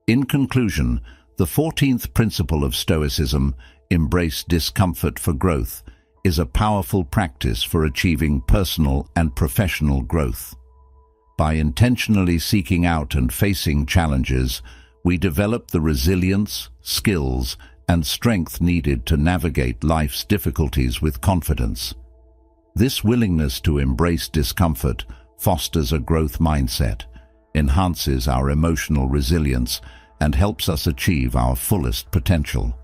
In conclusion, the 14th principle of Stoicism, embrace discomfort for growth, is a powerful practice for achieving personal and professional growth. By intentionally seeking out and facing challenges, we develop the resilience, skills, and strength needed to navigate life's difficulties with confidence. This willingness to embrace discomfort fosters a growth mindset, enhances our emotional resilience, and helps us achieve our fullest potential.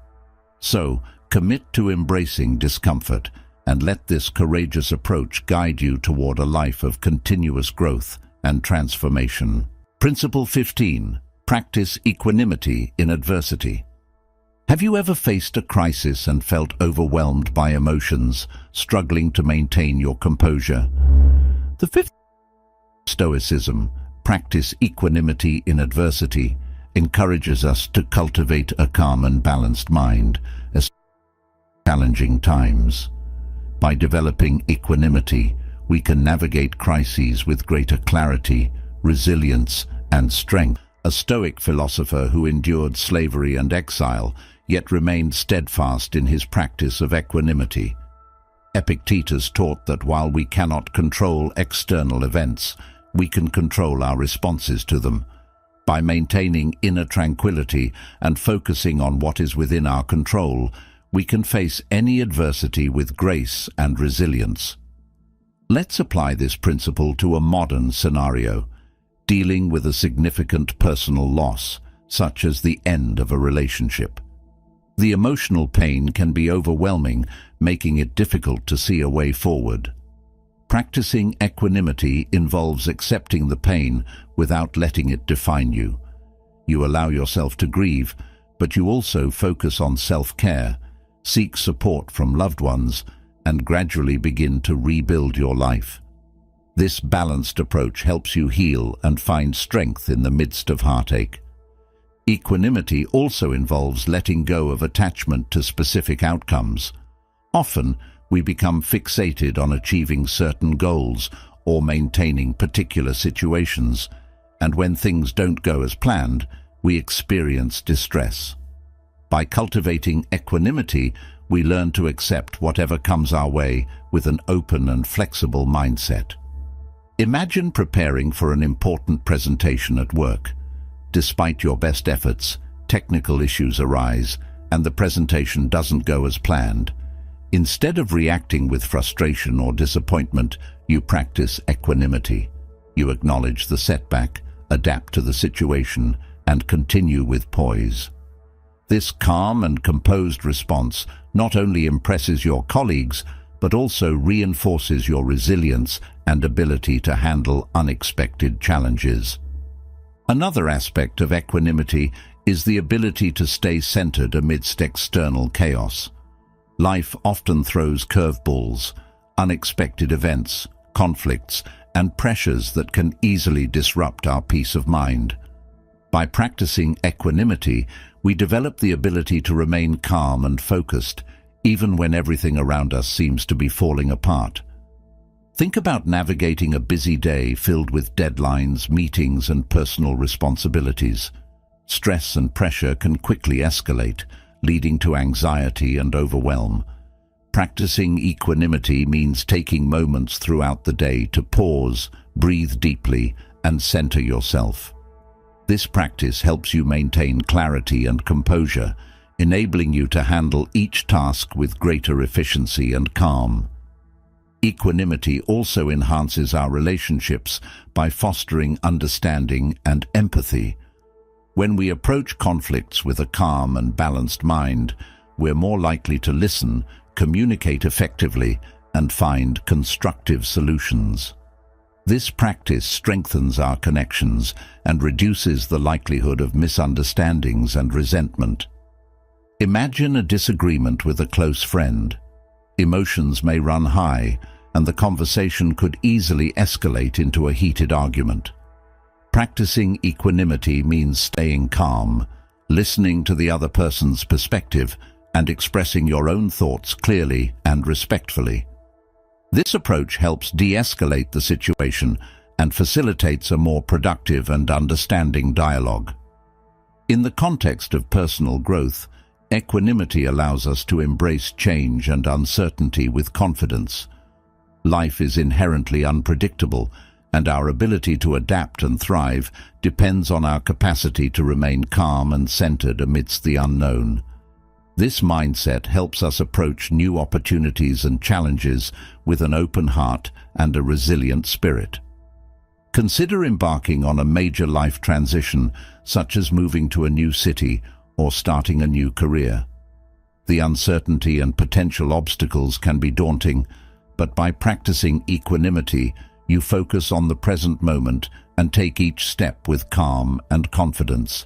So, commit to embracing discomfort and let this courageous approach guide you toward a life of continuous growth and transformation. Principle 15. Practice equanimity in adversity. Have you ever faced a crisis and felt overwhelmed by emotions, struggling to maintain your composure? The fifth Stoicism, practice equanimity in adversity, encourages us to cultivate a calm and balanced mind, especially in challenging times. By developing equanimity, we can navigate crises with greater clarity, resilience, and strength. A Stoic philosopher who endured slavery and exile, yet remained steadfast in his practice of equanimity. Epictetus taught that while we cannot control external events, we can control our responses to them. By maintaining inner tranquility and focusing on what is within our control, we can face any adversity with grace and resilience. Let's apply this principle to a modern scenario, dealing with a significant personal loss, such as the end of a relationship. The emotional pain can be overwhelming, making it difficult to see a way forward. Practicing equanimity involves accepting the pain without letting it define you. You allow yourself to grieve, but you also focus on self-care, seek support from loved ones, and gradually begin to rebuild your life. This balanced approach helps you heal and find strength in the midst of heartache. Equanimity also involves letting go of attachment to specific outcomes. Often, we become fixated on achieving certain goals or maintaining particular situations, and when things don't go as planned, we experience distress. By cultivating equanimity, we learn to accept whatever comes our way with an open and flexible mindset. Imagine preparing for an important presentation at work. Despite your best efforts, technical issues arise, and the presentation doesn't go as planned. Instead of reacting with frustration or disappointment, you practice equanimity. You acknowledge the setback, adapt to the situation, and continue with poise. This calm and composed response not only impresses your colleagues, but also reinforces your resilience and ability to handle unexpected challenges. Another aspect of equanimity is the ability to stay centered amidst external chaos. Life often throws curveballs, unexpected events, conflicts, and pressures that can easily disrupt our peace of mind. By practicing equanimity, we develop the ability to remain calm and focused, even when everything around us seems to be falling apart. Think about navigating a busy day filled with deadlines, meetings, and personal responsibilities. Stress and pressure can quickly escalate, leading to anxiety and overwhelm. Practicing equanimity means taking moments throughout the day to pause, breathe deeply, and center yourself. This practice helps you maintain clarity and composure, enabling you to handle each task with greater efficiency and calm. Equanimity also enhances our relationships by fostering understanding and empathy. When we approach conflicts with a calm and balanced mind, we're more likely to listen, communicate effectively, and find constructive solutions. This practice strengthens our connections and reduces the likelihood of misunderstandings and resentment. Imagine a disagreement with a close friend. Emotions may run high, and the conversation could easily escalate into a heated argument. Practicing equanimity means staying calm, listening to the other person's perspective, and expressing your own thoughts clearly and respectfully. This approach helps de-escalate the situation and facilitates a more productive and understanding dialogue. In the context of personal growth, equanimity allows us to embrace change and uncertainty with confidence. Life is inherently unpredictable, and our ability to adapt and thrive depends on our capacity to remain calm and centered amidst the unknown. This mindset helps us approach new opportunities and challenges with an open heart and a resilient spirit. Consider embarking on a major life transition, such as moving to a new city or starting a new career. The uncertainty and potential obstacles can be daunting, but by practicing equanimity, you focus on the present moment and take each step with calm and confidence.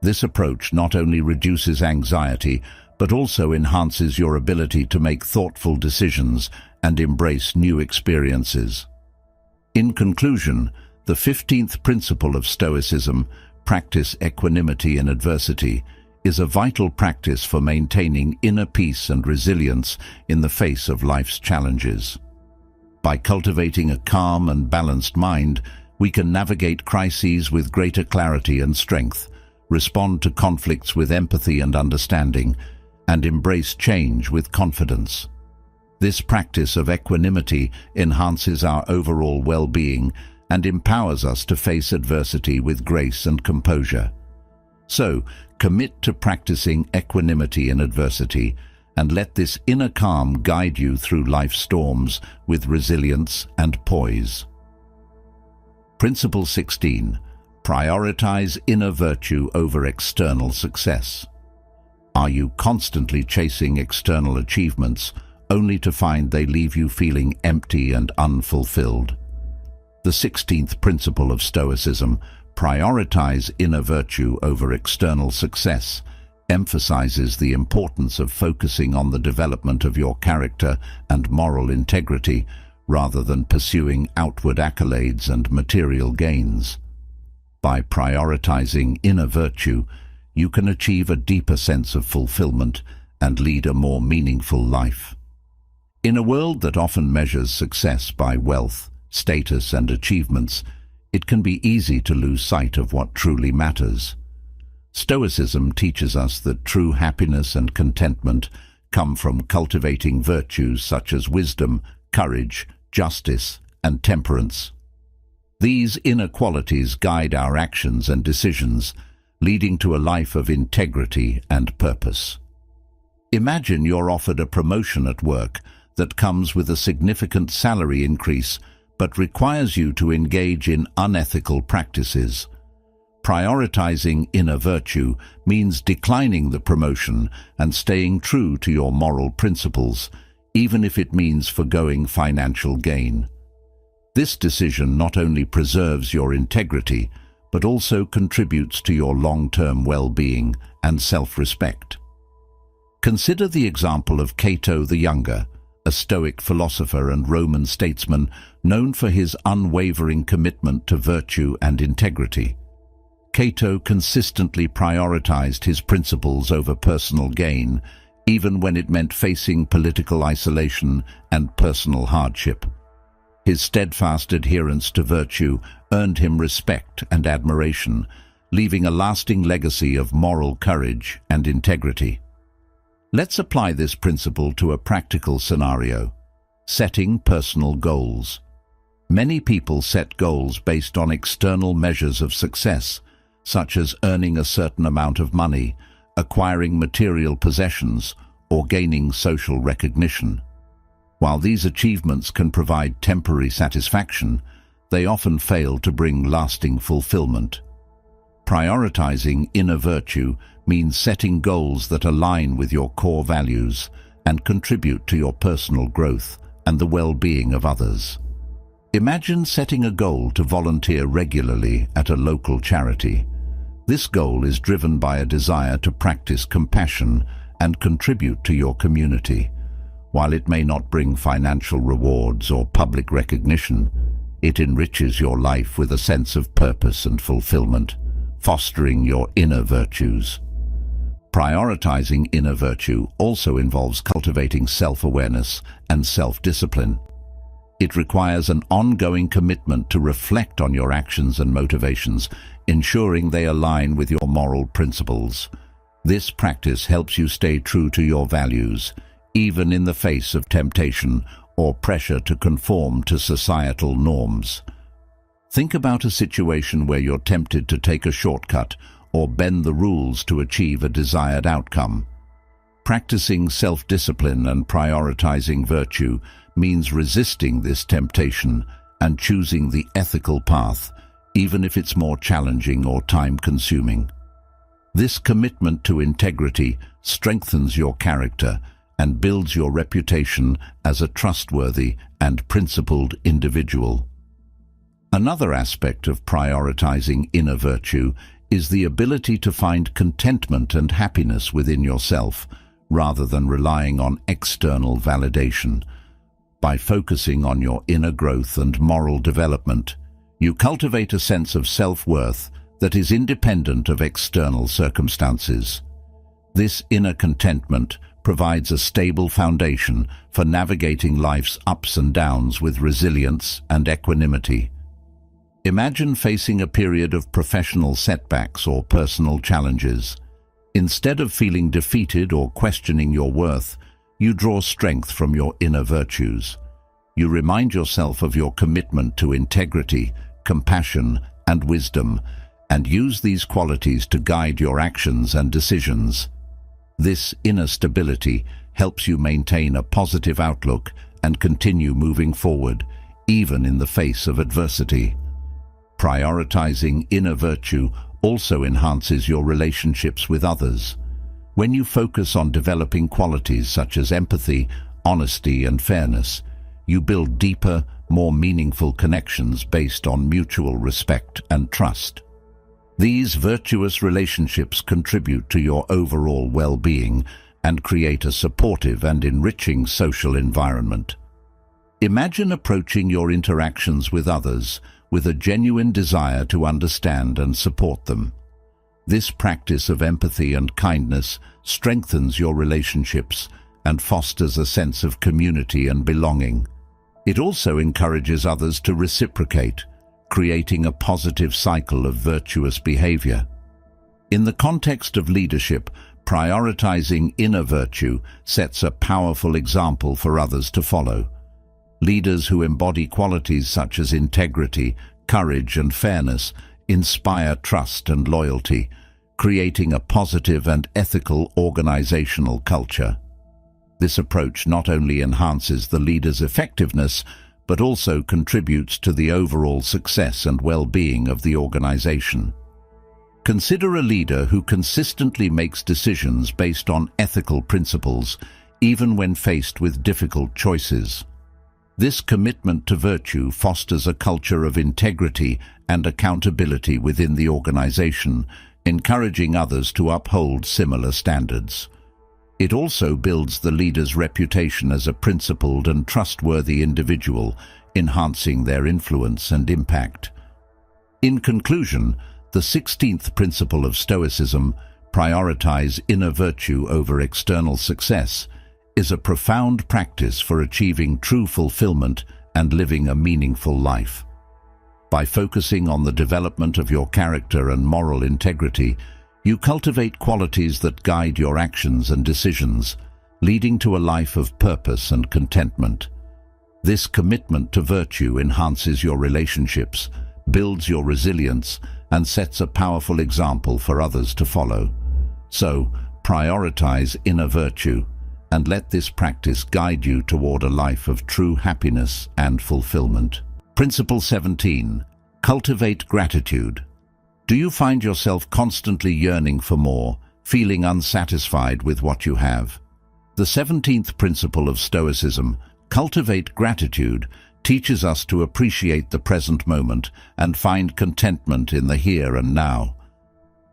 This approach not only reduces anxiety, but also enhances your ability to make thoughtful decisions and embrace new experiences. In conclusion, the 15th principle of Stoicism, practice equanimity in adversity is a vital practice for maintaining inner peace and resilience in the face of life's challenges. By cultivating a calm and balanced mind, we can navigate crises with greater clarity and strength, respond to conflicts with empathy and understanding, and embrace change with confidence. This practice of equanimity enhances our overall well-being and empowers us to face adversity with grace and composure. So, commit to practicing equanimity in adversity and let this inner calm guide you through life's storms with resilience and poise. Principle 16. Prioritize inner virtue over external success. Are you constantly chasing external achievements only to find they leave you feeling empty and unfulfilled? The 16th principle of Stoicism, prioritize inner virtue over external success, emphasizes the importance of focusing on the development of your character and moral integrity rather than pursuing outward accolades and material gains. By prioritizing inner virtue, you can achieve a deeper sense of fulfillment and lead a more meaningful life. In a world that often measures success by wealth, status, and achievements, it can be easy to lose sight of what truly matters. Stoicism teaches us that true happiness and contentment come from cultivating virtues such as wisdom, courage, justice, and temperance. These inner qualities guide our actions and decisions, leading to a life of integrity and purpose. Imagine you're offered a promotion at work that comes with a significant salary increase but requires you to engage in unethical practices. Prioritizing inner virtue means declining the promotion and staying true to your moral principles, even if it means forgoing financial gain. This decision not only preserves your integrity, but also contributes to your long-term well-being and self-respect. Consider the example of Cato the Younger, a Stoic philosopher and Roman statesman known for his unwavering commitment to virtue and integrity. Cato consistently prioritized his principles over personal gain, even when it meant facing political isolation and personal hardship. His steadfast adherence to virtue earned him respect and admiration, leaving a lasting legacy of moral courage and integrity. Let's apply this principle to a practical scenario: setting personal goals. Many people set goals based on external measures of success, such as earning a certain amount of money, acquiring material possessions, or gaining social recognition. While these achievements can provide temporary satisfaction, they often fail to bring lasting fulfillment. Prioritizing inner virtue means setting goals that align with your core values and contribute to your personal growth and the well-being of others. Imagine setting a goal to volunteer regularly at a local charity. This goal is driven by a desire to practice compassion and contribute to your community. While it may not bring financial rewards or public recognition, it enriches your life with a sense of purpose and fulfillment, fostering your inner virtues. Prioritizing inner virtue also involves cultivating self-awareness and self-discipline. It requires an ongoing commitment to reflect on your actions and motivations, ensuring they align with your moral principles. This practice helps you stay true to your values, even in the face of temptation or pressure to conform to societal norms. Think about a situation where you're tempted to take a shortcut or bend the rules to achieve a desired outcome. Practicing self-discipline and prioritizing virtue means resisting this temptation and choosing the ethical path, even if it's more challenging or time-consuming. This commitment to integrity strengthens your character and builds your reputation as a trustworthy and principled individual. Another aspect of prioritizing inner virtue is the ability to find contentment and happiness within yourself, rather than relying on external validation. By focusing on your inner growth and moral development, you cultivate a sense of self-worth that is independent of external circumstances. This inner contentment provides a stable foundation for navigating life's ups and downs with resilience and equanimity. Imagine facing a period of professional setbacks or personal challenges. Instead of feeling defeated or questioning your worth, you draw strength from your inner virtues. You remind yourself of your commitment to integrity, compassion, and wisdom, and use these qualities to guide your actions and decisions. This inner stability helps you maintain a positive outlook and continue moving forward, even in the face of adversity. Prioritizing inner virtue also enhances your relationships with others. When you focus on developing qualities such as empathy, honesty, and fairness, you build deeper, more meaningful connections based on mutual respect and trust. These virtuous relationships contribute to your overall well-being and create a supportive and enriching social environment. Imagine approaching your interactions with others with a genuine desire to understand and support them. This practice of empathy and kindness strengthens your relationships and fosters a sense of community and belonging. It also encourages others to reciprocate, creating a positive cycle of virtuous behavior. In the context of leadership, prioritizing inner virtue sets a powerful example for others to follow. Leaders who embody qualities such as integrity, courage, and fairness inspire trust and loyalty, creating a positive and ethical organizational culture. This approach not only enhances the leader's effectiveness, but also contributes to the overall success and well-being of the organization. Consider a leader who consistently makes decisions based on ethical principles, even when faced with difficult choices. This commitment to virtue fosters a culture of integrity and accountability within the organization, encouraging others to uphold similar standards. It also builds the leader's reputation as a principled and trustworthy individual, enhancing their influence and impact. In conclusion, the 16th principle of Stoicism, prioritize inner virtue over external success, is a profound practice for achieving true fulfillment and living a meaningful life. By focusing on the development of your character and moral integrity, you cultivate qualities that guide your actions and decisions, leading to a life of purpose and contentment. This commitment to virtue enhances your relationships, builds your resilience, and sets a powerful example for others to follow. So, prioritize inner virtue, and let this practice guide you toward a life of true happiness and fulfillment. Principle 17. Cultivate gratitude. Do you find yourself constantly yearning for more, feeling unsatisfied with what you have? The 17th principle of Stoicism, cultivate gratitude, teaches us to appreciate the present moment and find contentment in the here and now.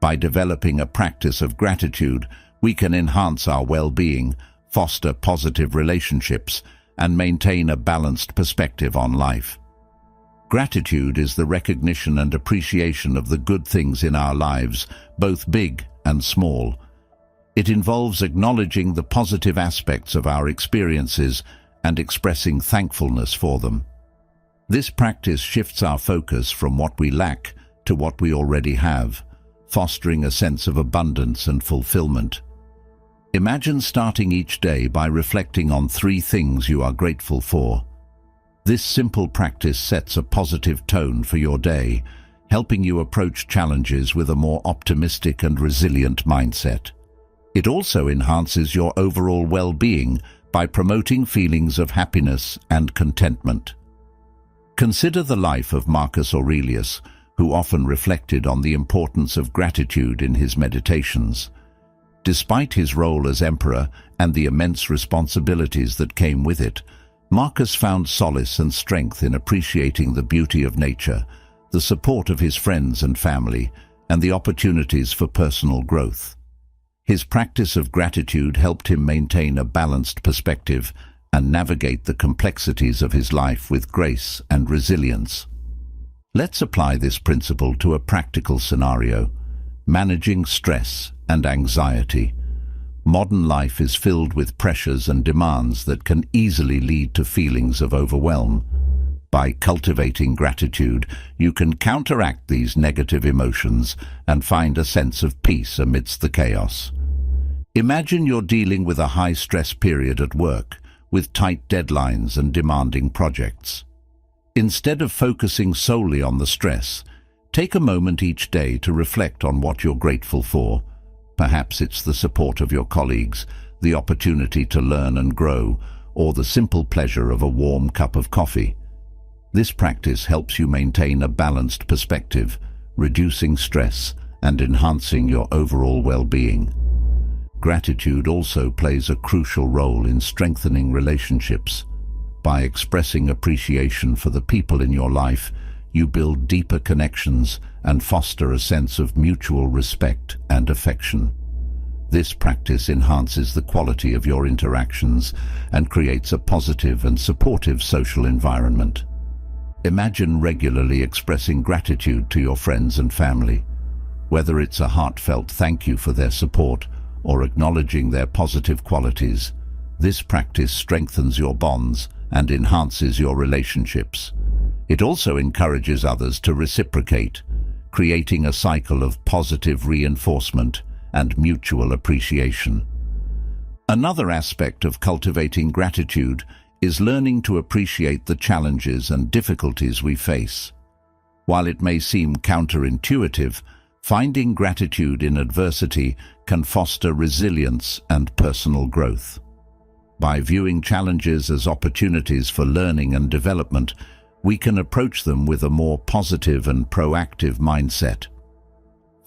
By developing a practice of gratitude, we can enhance our well-being, foster positive relationships, and maintain a balanced perspective on life. Gratitude is the recognition and appreciation of the good things in our lives, both big and small. It involves acknowledging the positive aspects of our experiences and expressing thankfulness for them. This practice shifts our focus from what we lack to what we already have, fostering a sense of abundance and fulfillment. Imagine starting each day by reflecting on 3 things you are grateful for. This simple practice sets a positive tone for your day, helping you approach challenges with a more optimistic and resilient mindset. It also enhances your overall well-being by promoting feelings of happiness and contentment. Consider the life of Marcus Aurelius, who often reflected on the importance of gratitude in his meditations. Despite his role as emperor and the immense responsibilities that came with it, Marcus found solace and strength in appreciating the beauty of nature, the support of his friends and family, and the opportunities for personal growth. His practice of gratitude helped him maintain a balanced perspective and navigate the complexities of his life with grace and resilience. Let's apply this principle to a practical scenario: managing stress and anxiety. Modern life is filled with pressures and demands that can easily lead to feelings of overwhelm. By cultivating gratitude, you can counteract these negative emotions and find a sense of peace amidst the chaos. Imagine you're dealing with a high-stress period at work, with tight deadlines and demanding projects. Instead of focusing solely on the stress, take a moment each day to reflect on what you're grateful for. Perhaps it's the support of your colleagues, the opportunity to learn and grow, or the simple pleasure of a warm cup of coffee. This practice helps you maintain a balanced perspective, reducing stress and enhancing your overall well-being. Gratitude also plays a crucial role in strengthening relationships. By expressing appreciation for the people in your life, you build deeper connections and foster a sense of mutual respect and affection. This practice enhances the quality of your interactions and creates a positive and supportive social environment. Imagine regularly expressing gratitude to your friends and family. Whether it's a heartfelt thank you for their support or acknowledging their positive qualities, this practice strengthens your bonds and enhances your relationships. It also encourages others to reciprocate, creating a cycle of positive reinforcement and mutual appreciation. Another aspect of cultivating gratitude is learning to appreciate the challenges and difficulties we face. While it may seem counterintuitive, finding gratitude in adversity can foster resilience and personal growth. By viewing challenges as opportunities for learning and development, we can approach them with a more positive and proactive mindset.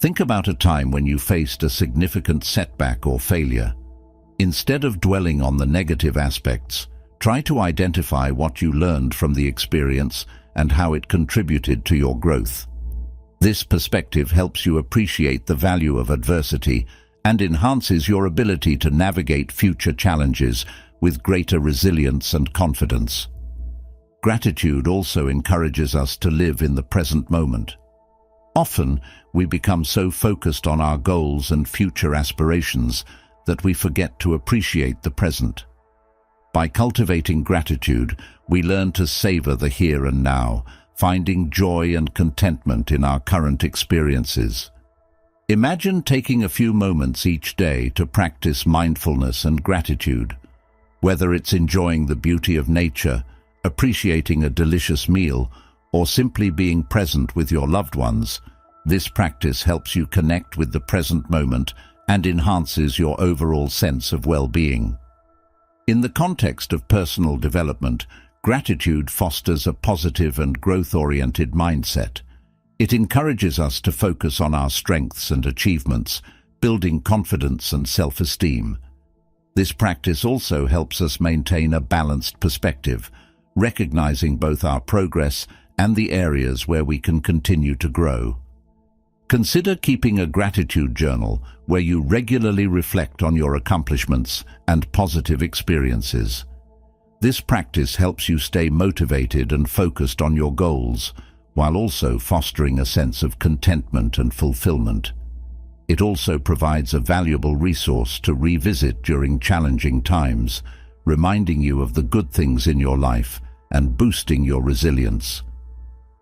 Think about a time when you faced a significant setback or failure. Instead of dwelling on the negative aspects, try to identify what you learned from the experience and how it contributed to your growth. This perspective helps you appreciate the value of adversity and enhances your ability to navigate future challenges with greater resilience and confidence. Gratitude also encourages us to live in the present moment. Often, we become so focused on our goals and future aspirations that we forget to appreciate the present. By cultivating gratitude, we learn to savor the here and now, finding joy and contentment in our current experiences. Imagine taking a few moments each day to practice mindfulness and gratitude. Whether it's enjoying the beauty of nature, appreciating a delicious meal, or simply being present with your loved ones, this practice helps you connect with the present moment and enhances your overall sense of well-being. In the context of personal development, gratitude fosters a positive and growth-oriented mindset. It encourages us to focus on our strengths and achievements, building confidence and self-esteem. This practice also helps us maintain a balanced perspective, recognizing both our progress and the areas where we can continue to grow. Consider keeping a gratitude journal where you regularly reflect on your accomplishments and positive experiences. This practice helps you stay motivated and focused on your goals, while also fostering a sense of contentment and fulfillment. It also provides a valuable resource to revisit during challenging times, reminding you of the good things in your life and boosting your resilience.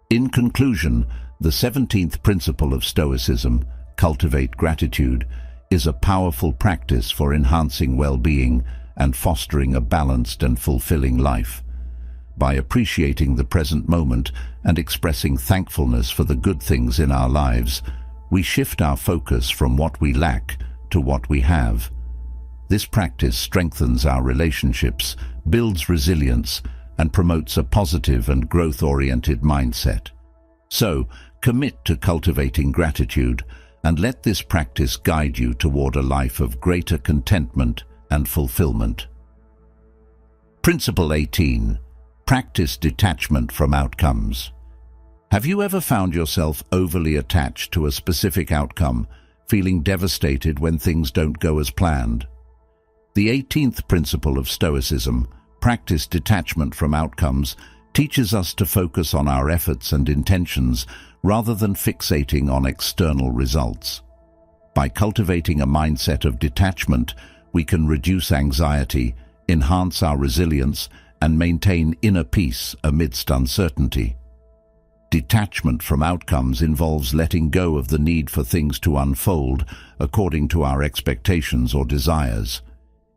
In conclusion, the 17th principle of Stoicism, cultivate gratitude, is a powerful practice for enhancing well-being and fostering a balanced and fulfilling life. By appreciating the present moment and expressing thankfulness for the good things in our lives, we shift our focus from what we lack to what we have. This practice strengthens our relationships, builds resilience, and promotes a positive and growth-oriented mindset. So, commit to cultivating gratitude and let this practice guide you toward a life of greater contentment and fulfillment. Principle 18. Practice detachment from outcomes. Have you ever found yourself overly attached to a specific outcome, feeling devastated when things don't go as planned? The 18th principle of Stoicism, practice detachment from outcomes, teaches us to focus on our efforts and intentions rather than fixating on external results. By cultivating a mindset of detachment, we can reduce anxiety, enhance our resilience, and maintain inner peace amidst uncertainty. Detachment from outcomes involves letting go of the need for things to unfold according to our expectations or desires.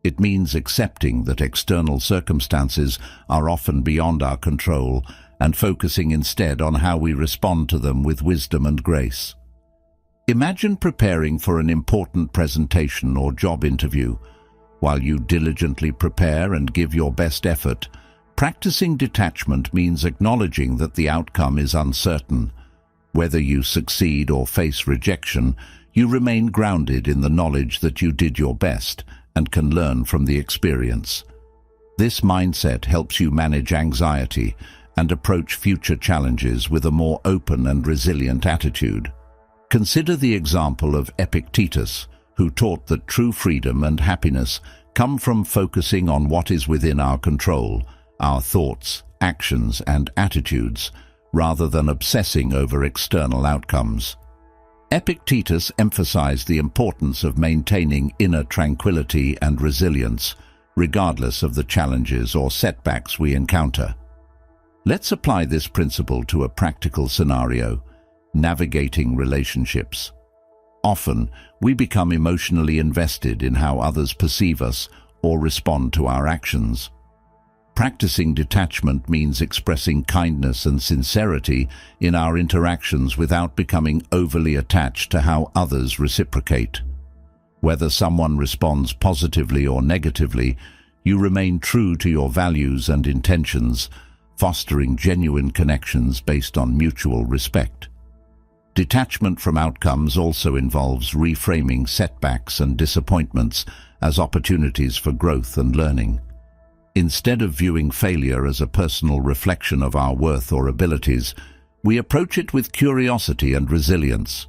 It means accepting that external circumstances are often beyond our control and focusing instead on how we respond to them with wisdom and grace. Imagine preparing for an important presentation or job interview. While you diligently prepare and give your best effort, practicing detachment means acknowledging that the outcome is uncertain. Whether you succeed or face rejection, you remain grounded in the knowledge that you did your best and can learn from the experience. This mindset helps you manage anxiety and approach future challenges with a more open and resilient attitude. Consider the example of Epictetus, who taught that true freedom and happiness come from focusing on what is within our control, our thoughts, actions, and attitudes, rather than obsessing over external outcomes. Epictetus emphasized the importance of maintaining inner tranquility and resilience, regardless of the challenges or setbacks we encounter. Let's apply this principle to a practical scenario: navigating relationships. Often, we become emotionally invested in how others perceive us or respond to our actions. Practicing detachment means expressing kindness and sincerity in our interactions without becoming overly attached to how others reciprocate. Whether someone responds positively or negatively, you remain true to your values and intentions, fostering genuine connections based on mutual respect. Detachment from outcomes also involves reframing setbacks and disappointments as opportunities for growth and learning. Instead of viewing failure as a personal reflection of our worth or abilities, we approach it with curiosity and resilience.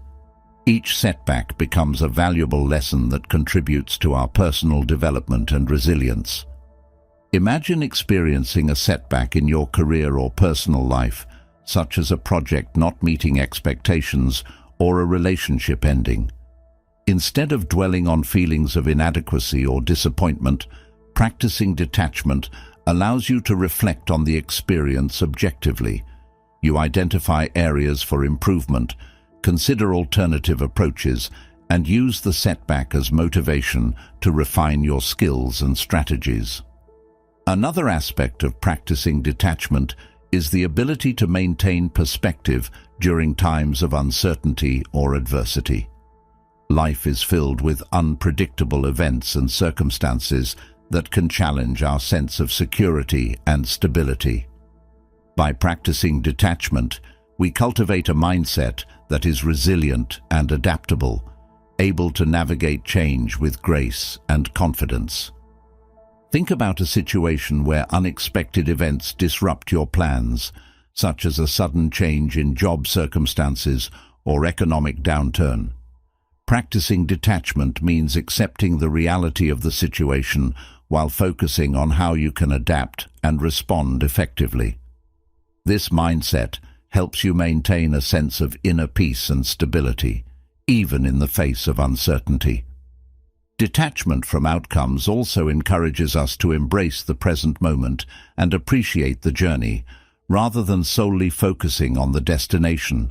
Each setback becomes a valuable lesson that contributes to our personal development and resilience. Imagine experiencing a setback in your career or personal life, such as a project not meeting expectations or a relationship ending. Instead of dwelling on feelings of inadequacy or disappointment, practicing detachment allows you to reflect on the experience objectively. You identify areas for improvement, consider alternative approaches, and use the setback as motivation to refine your skills and strategies. Another aspect of practicing detachment is the ability to maintain perspective during times of uncertainty or adversity. Life is filled with unpredictable events and circumstances that can challenge our sense of security and stability. By practicing detachment, we cultivate a mindset that is resilient and adaptable, able to navigate change with grace and confidence. Think about a situation where unexpected events disrupt your plans, such as a sudden change in job circumstances or economic downturn. Practicing detachment means accepting the reality of the situation while focusing on how you can adapt and respond effectively. This mindset helps you maintain a sense of inner peace and stability, even in the face of uncertainty. Detachment from outcomes also encourages us to embrace the present moment and appreciate the journey, rather than solely focusing on the destination.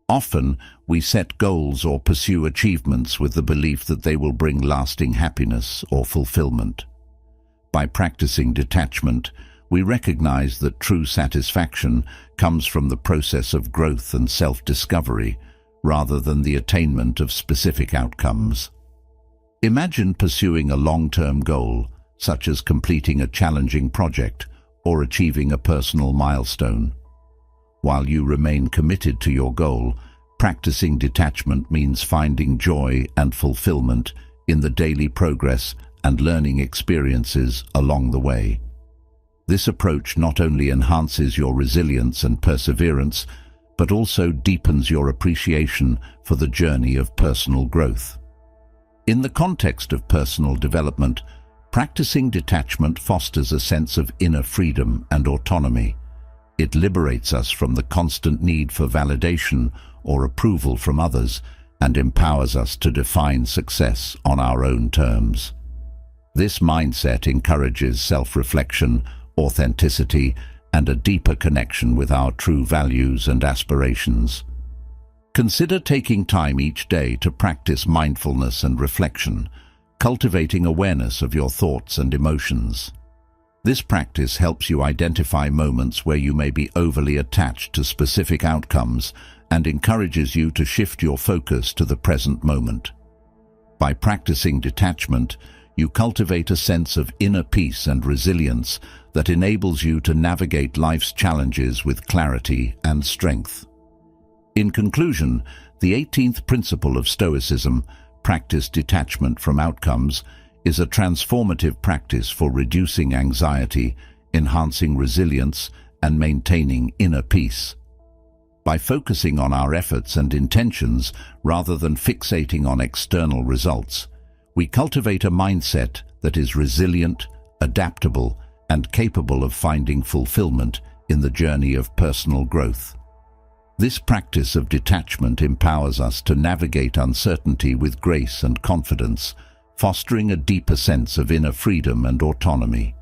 Often, we set goals or pursue achievements with the belief that they will bring lasting happiness or fulfillment. By practicing detachment, we recognize that true satisfaction comes from the process of growth and self-discovery, rather than the attainment of specific outcomes. Imagine pursuing a long-term goal, such as completing a challenging project or achieving a personal milestone. While you remain committed to your goal, practicing detachment means finding joy and fulfillment in the daily progress and learning experiences along the way. This approach not only enhances your resilience and perseverance, but also deepens your appreciation for the journey of personal growth. In the context of personal development, practicing detachment fosters a sense of inner freedom and autonomy. It liberates us from the constant need for validation or approval from others and empowers us to define success on our own terms. This mindset encourages self-reflection, authenticity, and a deeper connection with our true values and aspirations. Consider taking time each day to practice mindfulness and reflection, cultivating awareness of your thoughts and emotions. This practice helps you identify moments where you may be overly attached to specific outcomes and encourages you to shift your focus to the present moment. By practicing detachment, you cultivate a sense of inner peace and resilience that enables you to navigate life's challenges with clarity and strength. In conclusion, the 18th principle of Stoicism, practice detachment from outcomes, is a transformative practice for reducing anxiety, enhancing resilience, and maintaining inner peace. By focusing on our efforts and intentions rather than fixating on external results, we cultivate a mindset that is resilient, adaptable, and capable of finding fulfillment in the journey of personal growth. This practice of detachment empowers us to navigate uncertainty with grace and confidence, fostering a deeper sense of inner freedom and autonomy.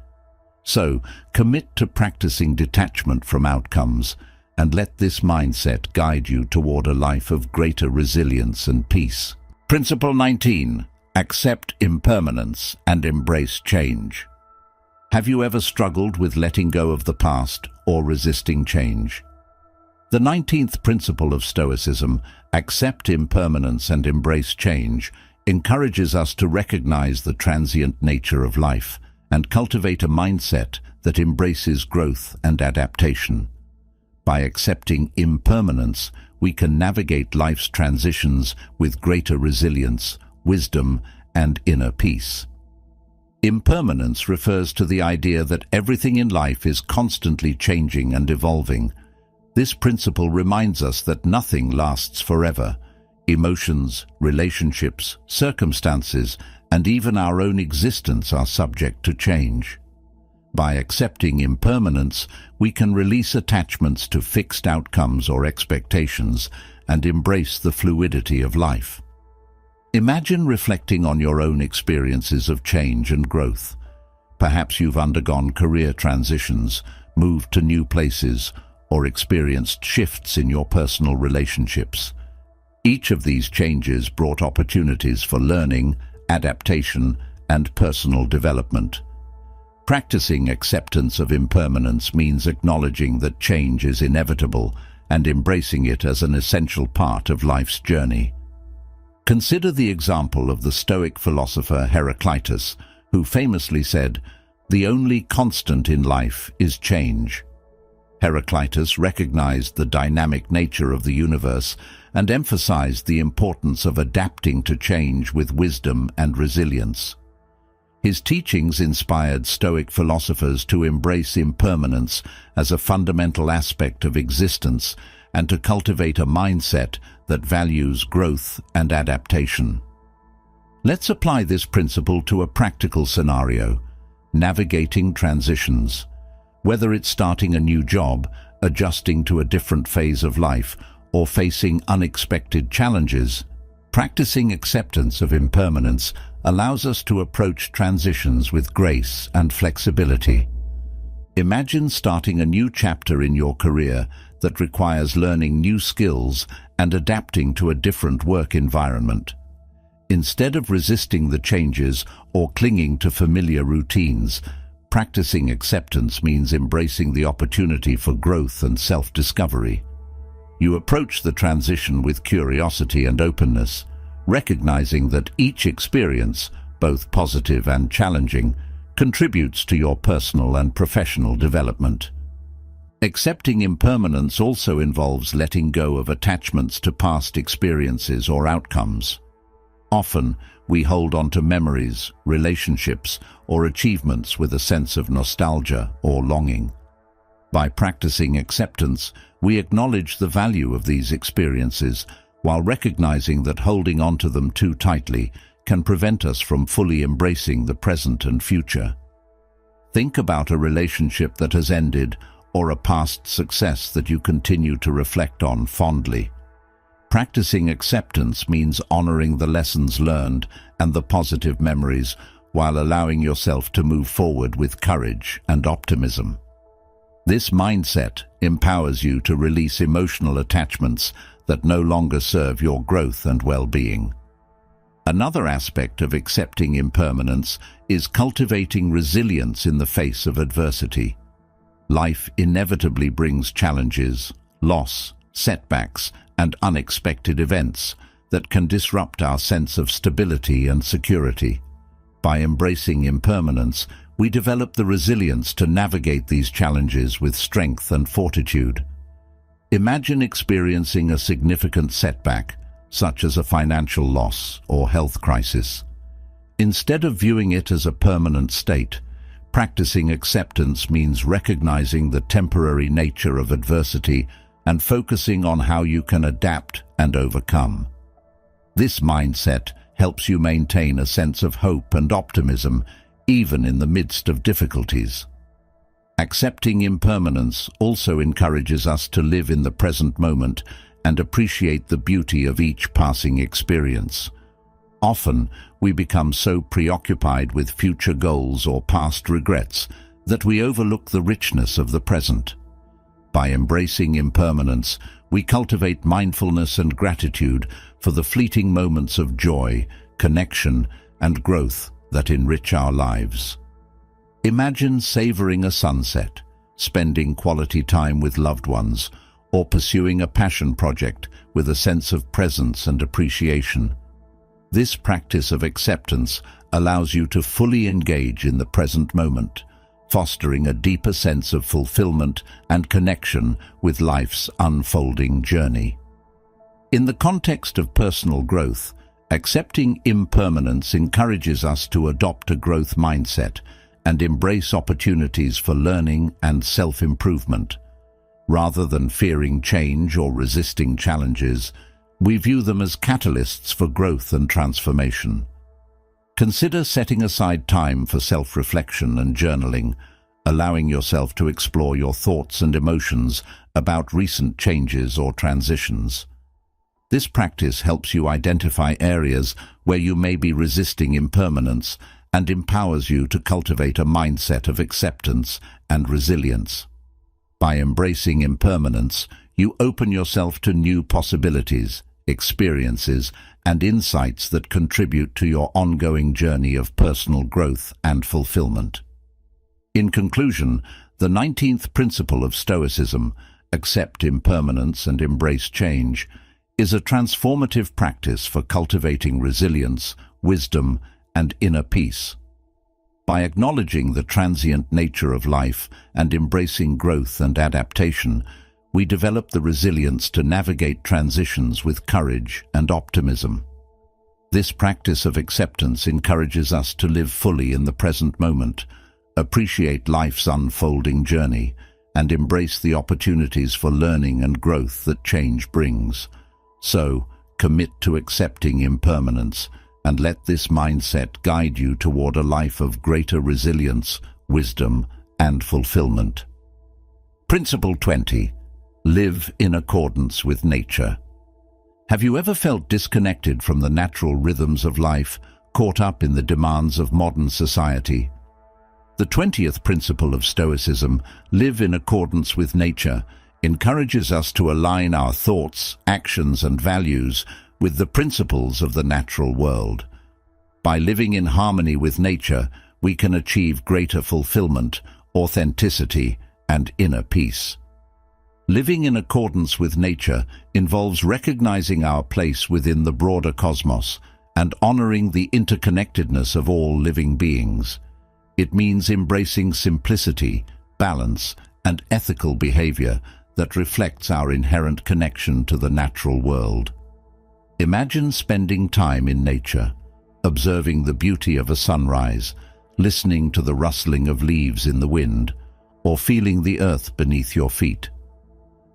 So, commit to practicing detachment from outcomes, and let this mindset guide you toward a life of greater resilience and peace. Principle 19. Accept impermanence and embrace change. Have you ever struggled with letting go of the past or resisting change? The 19th principle of Stoicism, accept impermanence and embrace change, encourages us to recognize the transient nature of life and cultivate a mindset that embraces growth and adaptation. By accepting impermanence, we can navigate life's transitions with greater resilience, wisdom, and inner peace. Impermanence refers to the idea that everything in life is constantly changing and evolving. This principle reminds us that nothing lasts forever. Emotions, relationships, circumstances, and even our own existence are subject to change. By accepting impermanence, we can release attachments to fixed outcomes or expectations and embrace the fluidity of life. Imagine reflecting on your own experiences of change and growth. Perhaps you've undergone career transitions, moved to new places, or experienced shifts in your personal relationships. Each of these changes brought opportunities for learning, adaptation, and personal development. Practicing acceptance of impermanence means acknowledging that change is inevitable and embracing it as an essential part of life's journey. Consider the example of the Stoic philosopher Epictetus, who famously said, "The only constant in life is change." Epictetus recognized the dynamic nature of the universe and emphasized the importance of adapting to change with wisdom and resilience. His teachings inspired Stoic philosophers to embrace impermanence as a fundamental aspect of existence and to cultivate a mindset that values growth and adaptation. Let's apply this principle to a practical scenario: navigating transitions. Whether it's starting a new job, adjusting to a different phase of life, or facing unexpected challenges, practicing acceptance of impermanence allows us to approach transitions with grace and flexibility. Imagine starting a new chapter in your career that requires learning new skills and adapting to a different work environment. Instead of resisting the changes or clinging to familiar routines, practicing acceptance means embracing the opportunity for growth and self-discovery. You approach the transition with curiosity and openness, recognizing that each experience, both positive and challenging, contributes to your personal and professional development. Accepting impermanence also involves letting go of attachments to past experiences or outcomes. Often, we hold on to memories, relationships, or achievements with a sense of nostalgia or longing. By practicing acceptance, we acknowledge the value of these experiences while recognizing that holding on to them too tightly can prevent us from fully embracing the present and future. Think about a relationship that has ended or a past success that you continue to reflect on fondly. Practicing acceptance means honoring the lessons learned and the positive memories while allowing yourself to move forward with courage and optimism. This mindset empowers you to release emotional attachments that no longer serve your growth and well-being. Another aspect of accepting impermanence is cultivating resilience in the face of adversity. Life inevitably brings challenges, loss, setbacks, and unexpected events that can disrupt our sense of stability and security. By embracing impermanence, we develop the resilience to navigate these challenges with strength and fortitude. Imagine experiencing a significant setback, such as a financial loss or health crisis. Instead of viewing it as a permanent state, practicing acceptance means recognizing the temporary nature of adversity and focusing on how you can adapt and overcome. This mindset helps you maintain a sense of hope and optimism even in the midst of difficulties. Accepting impermanence also encourages us to live in the present moment and appreciate the beauty of each passing experience. Often, we become so preoccupied with future goals or past regrets that we overlook the richness of the present. By embracing impermanence, we cultivate mindfulness and gratitude for the fleeting moments of joy, connection, and growth that enrich our lives. Imagine savoring a sunset, spending quality time with loved ones, or pursuing a passion project with a sense of presence and appreciation. This practice of acceptance allows you to fully engage in the present moment, fostering a deeper sense of fulfillment and connection with life's unfolding journey. In the context of personal growth, accepting impermanence encourages us to adopt a growth mindset and embrace opportunities for learning and self-improvement. Rather than fearing change or resisting challenges, we view them as catalysts for growth and transformation. Consider setting aside time for self-reflection and journaling, allowing yourself to explore your thoughts and emotions about recent changes or transitions. This practice helps you identify areas where you may be resisting impermanence and empowers you to cultivate a mindset of acceptance and resilience. By embracing impermanence, you open yourself to new possibilities, experiences, and insights that contribute to your ongoing journey of personal growth and fulfillment. In conclusion, the 19th principle of Stoicism, accept impermanence and embrace change, is a transformative practice for cultivating resilience, wisdom, and inner peace. By acknowledging the transient nature of life and embracing growth and adaptation, we develop the resilience to navigate transitions with courage and optimism. This practice of acceptance encourages us to live fully in the present moment, appreciate life's unfolding journey, and embrace the opportunities for learning and growth that change brings. So, commit to accepting impermanence, and let this mindset guide you toward a life of greater resilience, wisdom, and fulfillment. Principle 20. Live in accordance with nature. Have you ever felt disconnected from the natural rhythms of life, caught up in the demands of modern society? The 20th principle of Stoicism, live in accordance with nature, encourages us to align our thoughts, actions, and values with the principles of the natural world. By living in harmony with nature, we can achieve greater fulfillment, authenticity, and inner peace. Living in accordance with nature involves recognizing our place within the broader cosmos and honoring the interconnectedness of all living beings. It means embracing simplicity, balance, and ethical behavior that reflects our inherent connection to the natural world. Imagine spending time in nature, observing the beauty of a sunrise, listening to the rustling of leaves in the wind, or feeling the earth beneath your feet.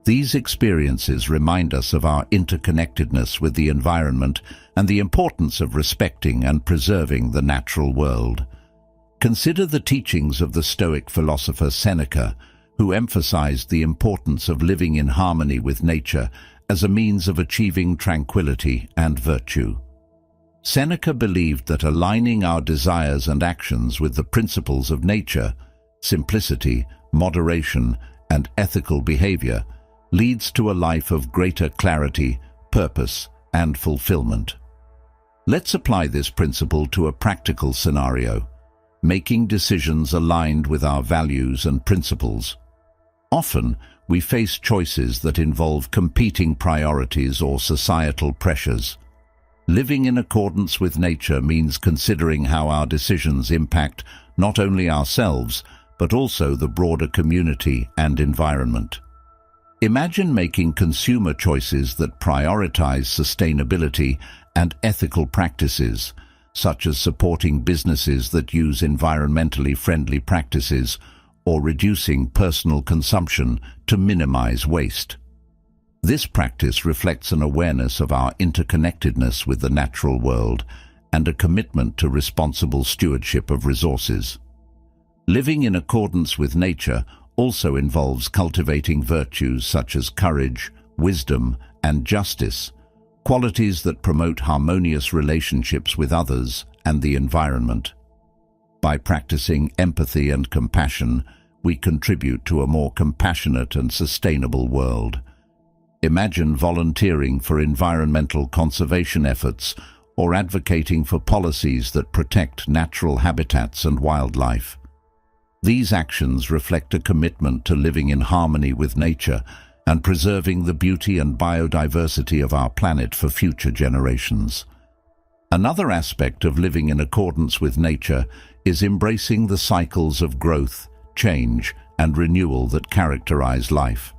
These experiences remind us of our interconnectedness with the environment and the importance of respecting and preserving the natural world. Consider the teachings of the Stoic philosopher Seneca, who emphasized the importance of living in harmony with nature as a means of achieving tranquility and virtue. Seneca believed that aligning our desires and actions with the principles of nature, simplicity, moderation, and ethical behavior, leads to a life of greater clarity, purpose, and fulfillment. Let's apply this principle to a practical scenario, making decisions aligned with our values and principles. Often, we face choices that involve competing priorities or societal pressures. Living in accordance with nature means considering how our decisions impact not only ourselves, but also the broader community and environment. Imagine making consumer choices that prioritize sustainability and ethical practices, such as supporting businesses that use environmentally friendly practices or reducing personal consumption to minimize waste. This practice reflects an awareness of our interconnectedness with the natural world and a commitment to responsible stewardship of resources. Living in accordance with nature also involves cultivating virtues such as courage, wisdom, and justice, qualities that promote harmonious relationships with others and the environment. By practicing empathy and compassion, we contribute to a more compassionate and sustainable world. Imagine volunteering for environmental conservation efforts or advocating for policies that protect natural habitats and wildlife. These actions reflect a commitment to living in harmony with nature and preserving the beauty and biodiversity of our planet for future generations. Another aspect of living in accordance with nature is embracing the cycles of growth, change, and renewal that characterize life.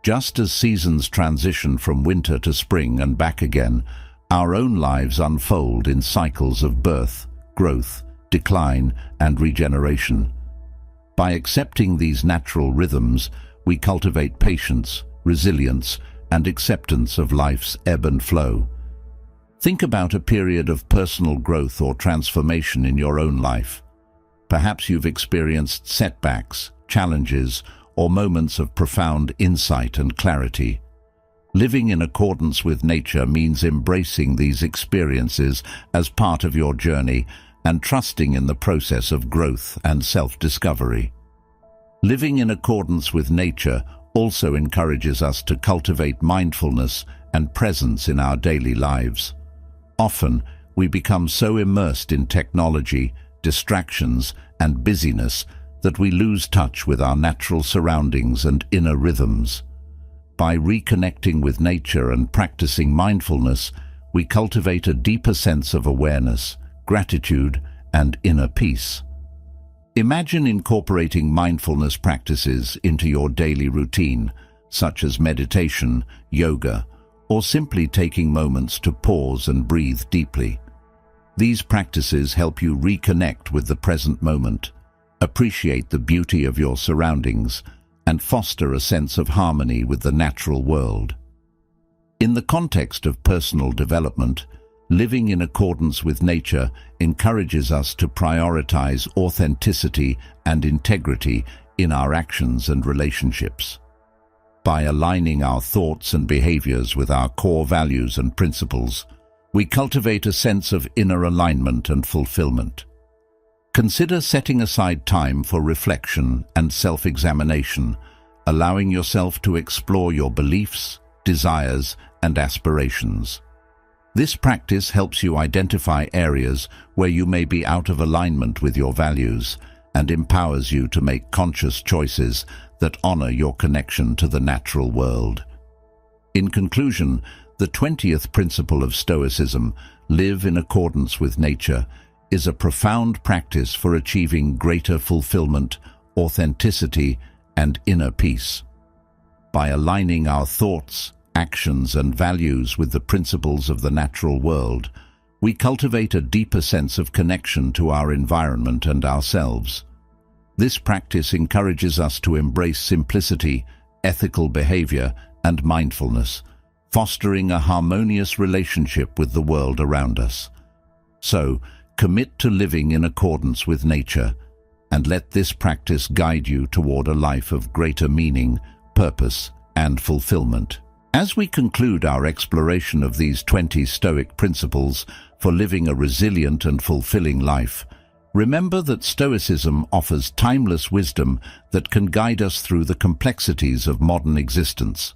Just as seasons transition from winter to spring and back again, our own lives unfold in cycles of birth, growth, decline, and regeneration. By accepting these natural rhythms, we cultivate patience, resilience, and acceptance of life's ebb and flow. Think about a period of personal growth or transformation in your own life. Perhaps you've experienced setbacks, challenges, or moments of profound insight and clarity. Living in accordance with nature means embracing these experiences as part of your journey and trusting in the process of growth and self-discovery. Living in accordance with nature also encourages us to cultivate mindfulness and presence in our daily lives. Often, we become so immersed in technology, distractions, and busyness that we lose touch with our natural surroundings and inner rhythms. By reconnecting with nature and practicing mindfulness, we cultivate a deeper sense of awareness, gratitude, and inner peace. Imagine incorporating mindfulness practices into your daily routine, such as meditation, yoga, or simply taking moments to pause and breathe deeply. These practices help you reconnect with the present moment, appreciate the beauty of your surroundings, and foster a sense of harmony with the natural world. In the context of personal development, living in accordance with nature encourages us to prioritize authenticity and integrity in our actions and relationships. By aligning our thoughts and behaviors with our core values and principles, we cultivate a sense of inner alignment and fulfillment. Consider setting aside time for reflection and self-examination, allowing yourself to explore your beliefs, desires, and aspirations. This practice helps you identify areas where you may be out of alignment with your values and empowers you to make conscious choices that honor your connection to the natural world. In conclusion, the 20th principle of Stoicism, live in accordance with nature, is a profound practice for achieving greater fulfillment, authenticity, and inner peace. By aligning our thoughts, actions, and values with the principles of the natural world, we cultivate a deeper sense of connection to our environment and ourselves. This practice encourages us to embrace simplicity, ethical behavior, and mindfulness, fostering a harmonious relationship with the world around us. So, commit to living in accordance with nature and let this practice guide you toward a life of greater meaning, purpose, and fulfillment. As we conclude our exploration of these 20 Stoic principles for living a resilient and fulfilling life, remember that Stoicism offers timeless wisdom that can guide us through the complexities of modern existence.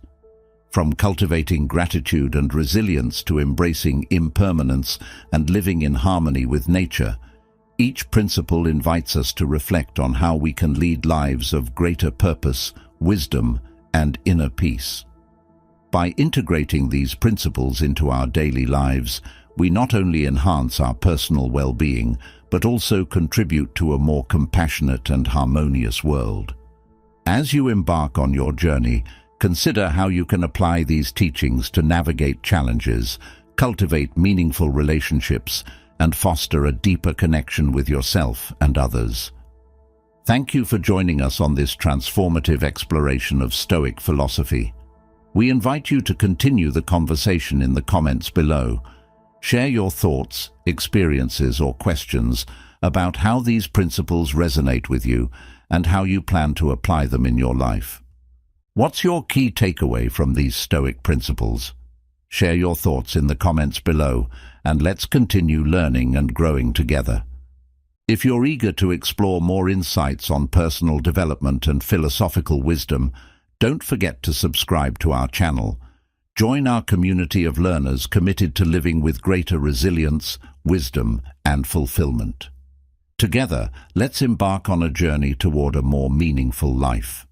From cultivating gratitude and resilience to embracing impermanence and living in harmony with nature, each principle invites us to reflect on how we can lead lives of greater purpose, wisdom, and inner peace. By integrating these principles into our daily lives, we not only enhance our personal well-being, but also contribute to a more compassionate and harmonious world. As you embark on your journey, consider how you can apply these teachings to navigate challenges, cultivate meaningful relationships, and foster a deeper connection with yourself and others. Thank you for joining us on this transformative exploration of Stoic philosophy. We invite you to continue the conversation in the comments below. Share your thoughts, experiences, or questions about how these principles resonate with you and how you plan to apply them in your life. What's your key takeaway from these Stoic principles? Share your thoughts in the comments below, and let's continue learning and growing together. If you're eager to explore more insights on personal development and philosophical wisdom, don't forget to subscribe to our channel. Join our community of learners committed to living with greater resilience, wisdom, and fulfillment. Together, let's embark on a journey toward a more meaningful life.